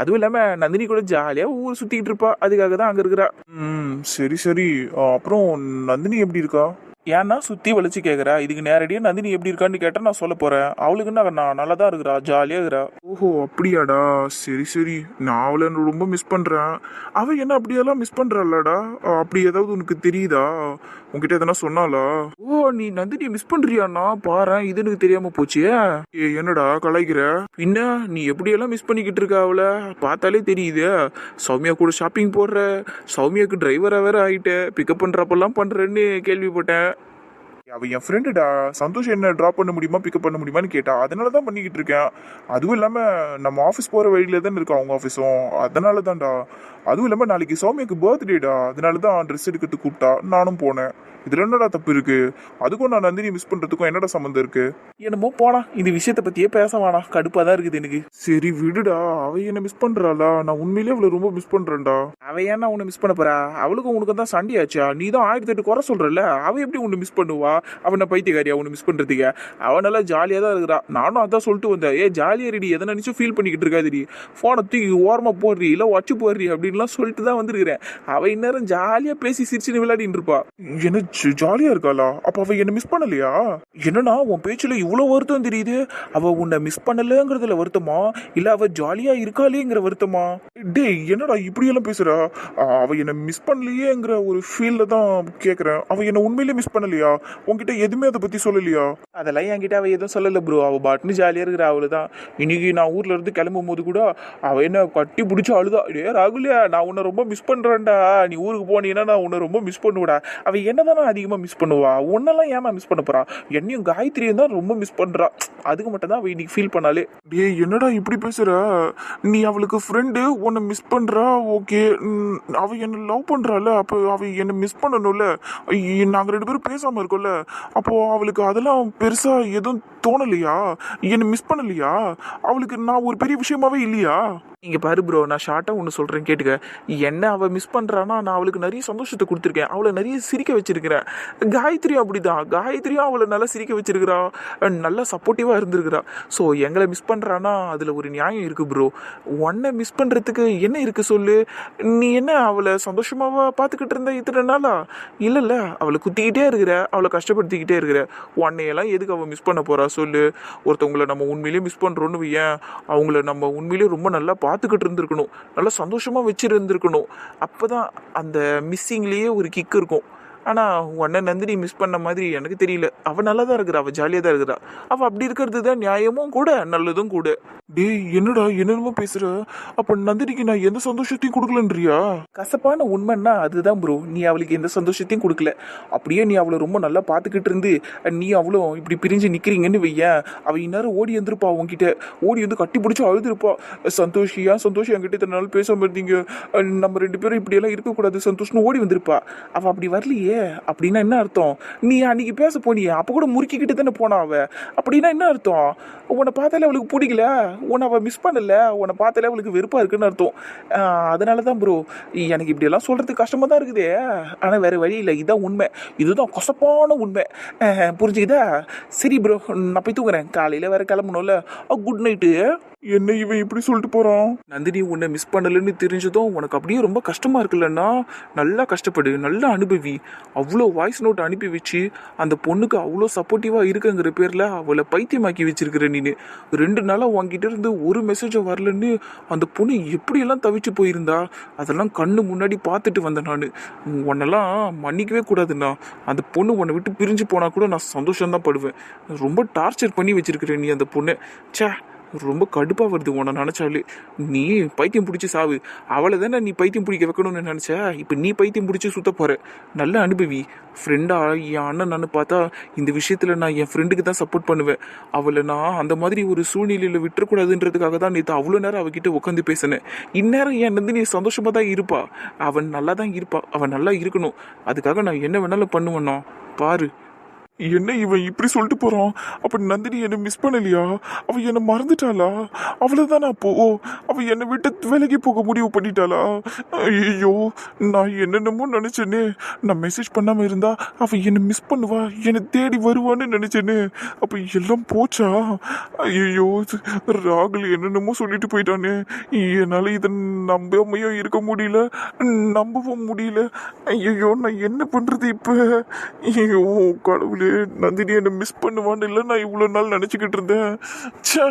அதுவும் இல்லாம நந்தினி கூட ஜாலியா ஊர் சுத்திட்டு இருப்பா, அதுக்காக தான் அங்க இருக்கிறா. சரி சரி. அப்புறம் நந்தினி எப்படி இருக்கா? ஏன்னா சுத்தி வளைச்சு கேக்குறா? இதுக்கு நேரடியா நந்தினி எப்படி இருக்கான்னு கேட்டா நான் சொல்ல போறேன். அவளுக்குன்னா நான் நல்லா தான் இருக்கிறா, ஜாலியா இருக்கிறா. ஓஹோ, அப்படியாடா? சரி சரி. நான் அவளை ரொம்ப மிஸ் பண்றேன். அவ என்ன அப்படியெல்லாம் மிஸ் பண்றாளடா? அப்படி ஏதாவது உனக்கு தெரியுதா? உன்கிட்ட எதனா சொன்னாளா? ஓ, நீ நந்தினியை மிஸ் பண்றியாண்ணா? பாரு, இது எனக்கு தெரியாம போச்சு. என்னடா கலாய்க்கிற? பின்ன நீ எப்படியெல்லாம் மிஸ் பண்ணிக்கிட்டு இருக்க அவளை பார்த்தாலே தெரியுது. சௌமியா கூட ஷாப்பிங் போடுற, சௌமியாவுக்கு டிரைவரா வேற ஆயிட்ட, பிக்கப் பண்றப்பெல்லாம் பண்றேன்னு கேள்விப்பட்டேன். அவ என் ஃப்ரெண்டுடா. சந்தோஷம் என்ன டிராப் பண்ண முடியுமா பிக்கப் பண்ண முடியுமான்னு கேட்டா, அதனால தான் பண்ணிக்கிட்டு இருக்கேன். அதுவும் இல்லாம நம்ம ஆஃபீஸ் போற வழியில தானே இருக்கா அவங்க ஆஃபீஸும், அதனால தான்டா. அதுவும் இல்லாம நாளைக்கு சௌமியாக்கு பர்த்டேடா, அதனால தான் ட்ரெஸ் எடுக்கிறதுக்கு கூப்பிட்டா, நானும் போனேன். இதுல என்னடா தப்பு இருக்கு? அதுக்கும் நான் நந்தினி மிஸ் பண்றதுக்கும் என்னடா சம்மந்தம் இருக்கு? என்னமோ போனா, இந்த விஷயத்த பத்தியே பேச வேணாம், கடுப்பா தான் இருக்குது எனக்கு. சரி விடுடா, அவ என்ன மிஸ் பண்றாளா? நான் உண்மையிலேயே அவளை ரொம்ப மிஸ் பண்றேன்டா. அவ ஏன்னா உன்னை மிஸ் பண்ண போறா? அவளுக்கும் உனக்கு தான் சண்டை ஆச்சா? நீ தான் 1008 குறை சொல்றல, அவ எப்படி உன்னை மிஸ் பண்ணுவா? அவனை பைத்தியக்காரியா உன்னை மிஸ் பண்றதுக்கு? அவன் நல்லா ஜாலியா தான் இருக்கிறா. நானும் அதான் சொல்லிட்டு வந்தேன், ஜாலியா ரெடி, எதை நினைச்சும் ஃபீல் பண்ணிக்கிட்டு இருக்காதுடி, போனை தூக்கி ஓரமா போடுறி இல்ல வச்சு போடுறி அப்படின்லாம் சொல்லிட்டு தான் வந்துருக்கிறேன். அவ இந்நேரம் ஜாலியா பேசி சிரிச்சுன்னு விளையாடிட்டு இருப்பா. என்ன ஜாலியா இருக்காளா? அப்ப அவ என்ன மிஸ் பண்ணலையா? என்னன்னா உன் பேச்சுல இவ்வளவு வருத்தம் தெரியுது. அவ உன்னை மிஸ் பண்ணலங்கிறதுல வருத்தமா, இல்ல அவ ஜாலியா இருக்காளேங்கிற வருத்தமா? டேய், என்னடா இப்படி எல்லாம் பேசுறா? அவ என்ன மிஸ் பண்ணலையேங்கிற ஒரு ஃபீல்ல தான் கேக்குறேன். அவ என்ன உண்மையிலேயே மிஸ் பண்ணலையா? உன்கிட்ட எதுவுமே அதை பத்தி சொல்லலையா? அதெல்லாம் என்கிட்ட அவ எதுவும் சொல்லல ப்ரோ. அவ பாட்டுன்னு ஜாலியா இருக்கிற அவ்வளவுதான். இன்னைக்கு நான் ஊர்ல இருந்து கிளம்பும் போது கூட அவ என்ன கட்டி பிடிச்சி அழுதா, டே ராகுலியா நான் உன்னை ரொம்ப மிஸ் பண்றேன்டா, நீ ஊருக்கு போனீங்கன்னா நான் உன்னை ரொம்ப மிஸ் பண்ணுவடா. அவ என்னதான் அதிகமா மிஸ் பண்ணுவா, உன்னெல்லாம் ஏமா மிஸ் பண்ண போறா? என்னையும் காயத்ரியும் தான் ரொம்ப மிஸ் பண்றா. அதுக்கு மட்டும் தான் அவ இன்னைக்கு ஃபீல் பண்ணாலே. டேய், என்னடா இப்படி பேசுற? நீ அவளுக்கு ஃப்ரெண்டு, உன்னை மிஸ் பண்றா, ஓகே. அவ என்ன லவ் பண்றால, அப்போ அவ என்ன மிஸ் பண்ணணும்ல. நாங்க 2 பேரும் பேசாம இருக்கோம்ல, அப்போ அவளுக்கு அதெல்லாம் பெருசா எதுவும் தோணலையா? என்ன மிஸ் பண்ணலையா? அவளுக்கு நான் ஒரு பெரிய விஷயமாவே இல்லையா? இங்க பாரு ப்ரோ, நான் ஷார்ட்டா ஒன்று சொல்றேன் கேட்டுக்க. என்ன அவ மிஸ் பண்றானா, நான் அவளுக்கு நிறைய சந்தோஷத்தை கொடுத்துருக்கேன், அவளை நிறைய சிரிக்க வச்சிருக்கிறேன். காயத்ரியும் அப்படிதான், காயத்ரியும் அவளை நல்லா சிரிக்க வச்சிருக்கிறா, நல்லா சப்போர்ட்டிவா இருந்திருக்கிறா. ஸோ எங்களை மிஸ் பண்றானா அதுல ஒரு நியாயம் இருக்கு ப்ரோ. உன்னை மிஸ் பண்றதுக்கு என்ன இருக்கு சொல்லு? நீ என்ன அவளை சந்தோஷமாவா பார்த்துக்கிட்டு இருந்த இத்தனை நாளா? இல்லைல்ல, அவளை குத்திக்கிட்டே இருக்கிற, அவளை கஷ்டப்படுத்திக்கிட்டே இருக்கிற. உன்னையெல்லாம் எதுக்கு அவள் மிஸ் பண்ண போறா சொல்லு? ஒருத்தவங்களை நம்ம உண்மையிலேயே மிஸ் பண்றோன்னு வையேன், அவங்கள நம்ம உண்மையிலேயே ரொம்ப நல்லா பார்த்துக்கிட்டு இருந்திருக்கணும், நல்லா சந்தோஷமா வச்சிருந்துருக்கணும். அப்பதான் அந்த மிஸ்ஸிங்லேயே ஒரு கிக் இருக்கும். ஆனா உன்னை நந்தினி மிஸ் பண்ண மாதிரி எனக்கு தெரியல. அவ நல்லா தான் இருக்கிறா, அவ ஜாலியா தான் இருக்கிறா. அவ அப்படி இருக்கிறது தான் நியாயமும் கூட நல்லதும் கூட. டேய், என்னடா என்னென்னமோ பேசுற? அப்ப நந்தினிக்கு நான் எந்த சந்தோஷத்தையும் கொடுக்கலன்றியா? கசப்பான உண்மைன்னா அதுதான் ப்ரோ. நீ அவளுக்கு எந்த சந்தோஷத்தையும் கொடுக்கல. அப்படியே நீ அவளை ரொம்ப நல்லா பார்த்துக்கிட்டு இருந்து நீ அவளும் இப்படி பிரிஞ்சு நிக்கிறீங்கன்னு வையேன், அவ இந்நேரம் ஓடி வந்துருப்பா உன்கிட்ட, ஓடி வந்து கட்டி பிடிச்சி அழுதுருப்பா. சந்தோஷியா சந்தோஷம் என்கிட்ட இத்தனை நாள் பேசாம இருந்தீங்க, நம்ம 2 பேரும் இப்படியெல்லாம் இருக்கக்கூடாது சந்தோஷம்னு ஓடி வந்திருப்பா. அவ அப்படி வரலையே. அப்படின்னா என்ன அர்த்தம்? நீ அன்னைக்கு பேச போனியே அப்ப கூட முறுக்கிக்கிட்டு தானே போனா அவ. அப்படின்னா என்ன அர்த்தம்? உன்னை பார்த்தாலே அவளுக்கு பிடிக்கல, உன்னை அவ மிஸ் பண்ணல, உன்னை பார்த்தாலே அவளுக்கு வெறுப்பா இருக்குன்னு அர்த்தம். அதனாலதான் ப்ரோ எனக்கு இப்படி எல்லாம் சொல்றதுக்கு கஷ்டமா தான் இருக்குது. ஆனா வேற வழி இல்லை, இதுதான் உண்மை, இதுதான் கசப்பான உண்மை. புரிஞ்சுக்கிதா? சரி ப்ரோ, நான் போய் தூங்குறேன், காலையில வேற கிளம்பணும்ல. Good night. என்ன இவன் இப்படி சொல்லிட்டு போறான்? நந்தினி உன்னை மிஸ் பண்ணலன்னு தெரிஞ்சதும் உனக்கு அப்படியே ரொம்ப கஷ்டமா இருக்குல்லன்னா நல்லா கஷ்டப்படு, நல்லா அனுபவி. அவ்வளோ வாய்ஸ் நோட் அனுப்பி வச்சு அந்த பொண்ணுக்கு அவ்வளோ சப்போர்ட்டிவா இருக்குங்கிற பேர்ல அவளை பைத்தியமாக்கி வச்சிருக்கிற நீனு. 2 நாளா உன்கிட்ட இருந்து ஒரு மெசேஜும் வரலன்னு அந்த பொண்ணு எப்படியெல்லாம் தவிச்சு போயிருந்தா அதெல்லாம் கண்ணு முன்னாடி பார்த்துட்டு வந்தேன் நான். உன்னெல்லாம் மன்னிக்கவே கூடாதுண்ணா. அந்த பொண்ணு உன்னை விட்டு பிரிஞ்சு போனா கூட நான் சந்தோஷம்தான் படுவேன். ரொம்ப டார்ச்சர் பண்ணி வச்சிருக்கிற நீ அந்த பொண்ணு. ச்சே, ரொம்ப கடுப்பா வருது உன்னை நினைச்சாலே. நீ பைத்தியம் பிடிச்சி சாவு. அவளை தானே நீ பைத்தியம் பிடிக்க வைக்கணும்னு நினைச்ச. இப்போ நீ பைத்தியம் பிடிச்சி சுத்த போற. நல்ல அனுபவி. ஃப்ரெண்டா என் அண்ணன் நான் பார்த்தா இந்த விஷயத்துல நான் என் ஃப்ரெண்டுக்கு தான் சப்போர்ட் பண்ணுவேன். அவளை நான் அந்த மாதிரி ஒரு சூழ்நிலையில விட்டுறக்கூடாதுன்றதுக்காக தான் நேற்று அவ்வளோ நேரம் அவகிட்ட உட்காந்து பேசினேன். இந்நேரம் என் நந்தினி சந்தோஷமா தான் இருப்பா. அவன் நல்லா தான் இருப்பா. அவன் நல்லா இருக்கணும். அதுக்காக நான் என்ன வேணாலும் பண்ணுவேண்ணா. பாரு. என்ன இவன் இப்படி சொல்லிட்டு போறான்? அப்ப நந்தினி என்ன மிஸ் பண்ணலையா? அவ என்ன மறந்துட்டாளா? அவ்வளவுதானா? அப்போ அவ என்னை விட்டு வேலைக்கு போக முடிவு பண்ணிட்டாளா? ஐயோ, நான் என்னென்னமோ நினைச்சேனே. நான் மெசேஜ் பண்ணாம இருந்தா அவ என்ன மிஸ் பண்ணுவா, என்னை தேடி வருவான்னு நினைச்சேனே. அப்ப எல்லாம் போச்சா? ஐயோ, ராகுல் என்னென்னமோ சொல்லிட்டு போயிட்டானே. என்னால இதை நம்பாமையும் இருக்க முடியல, நம்பவும் முடியல. ஐயோ, நான் என்ன பண்றது இப்ப? ஐயோ கடவுளே, நந்தினி என்ன மிஸ் பண்ணுவான்னு இல்லை நான் இவ்வளோ நாள் நினச்சிக்கிட்டு இருந்தேன். ச்சே.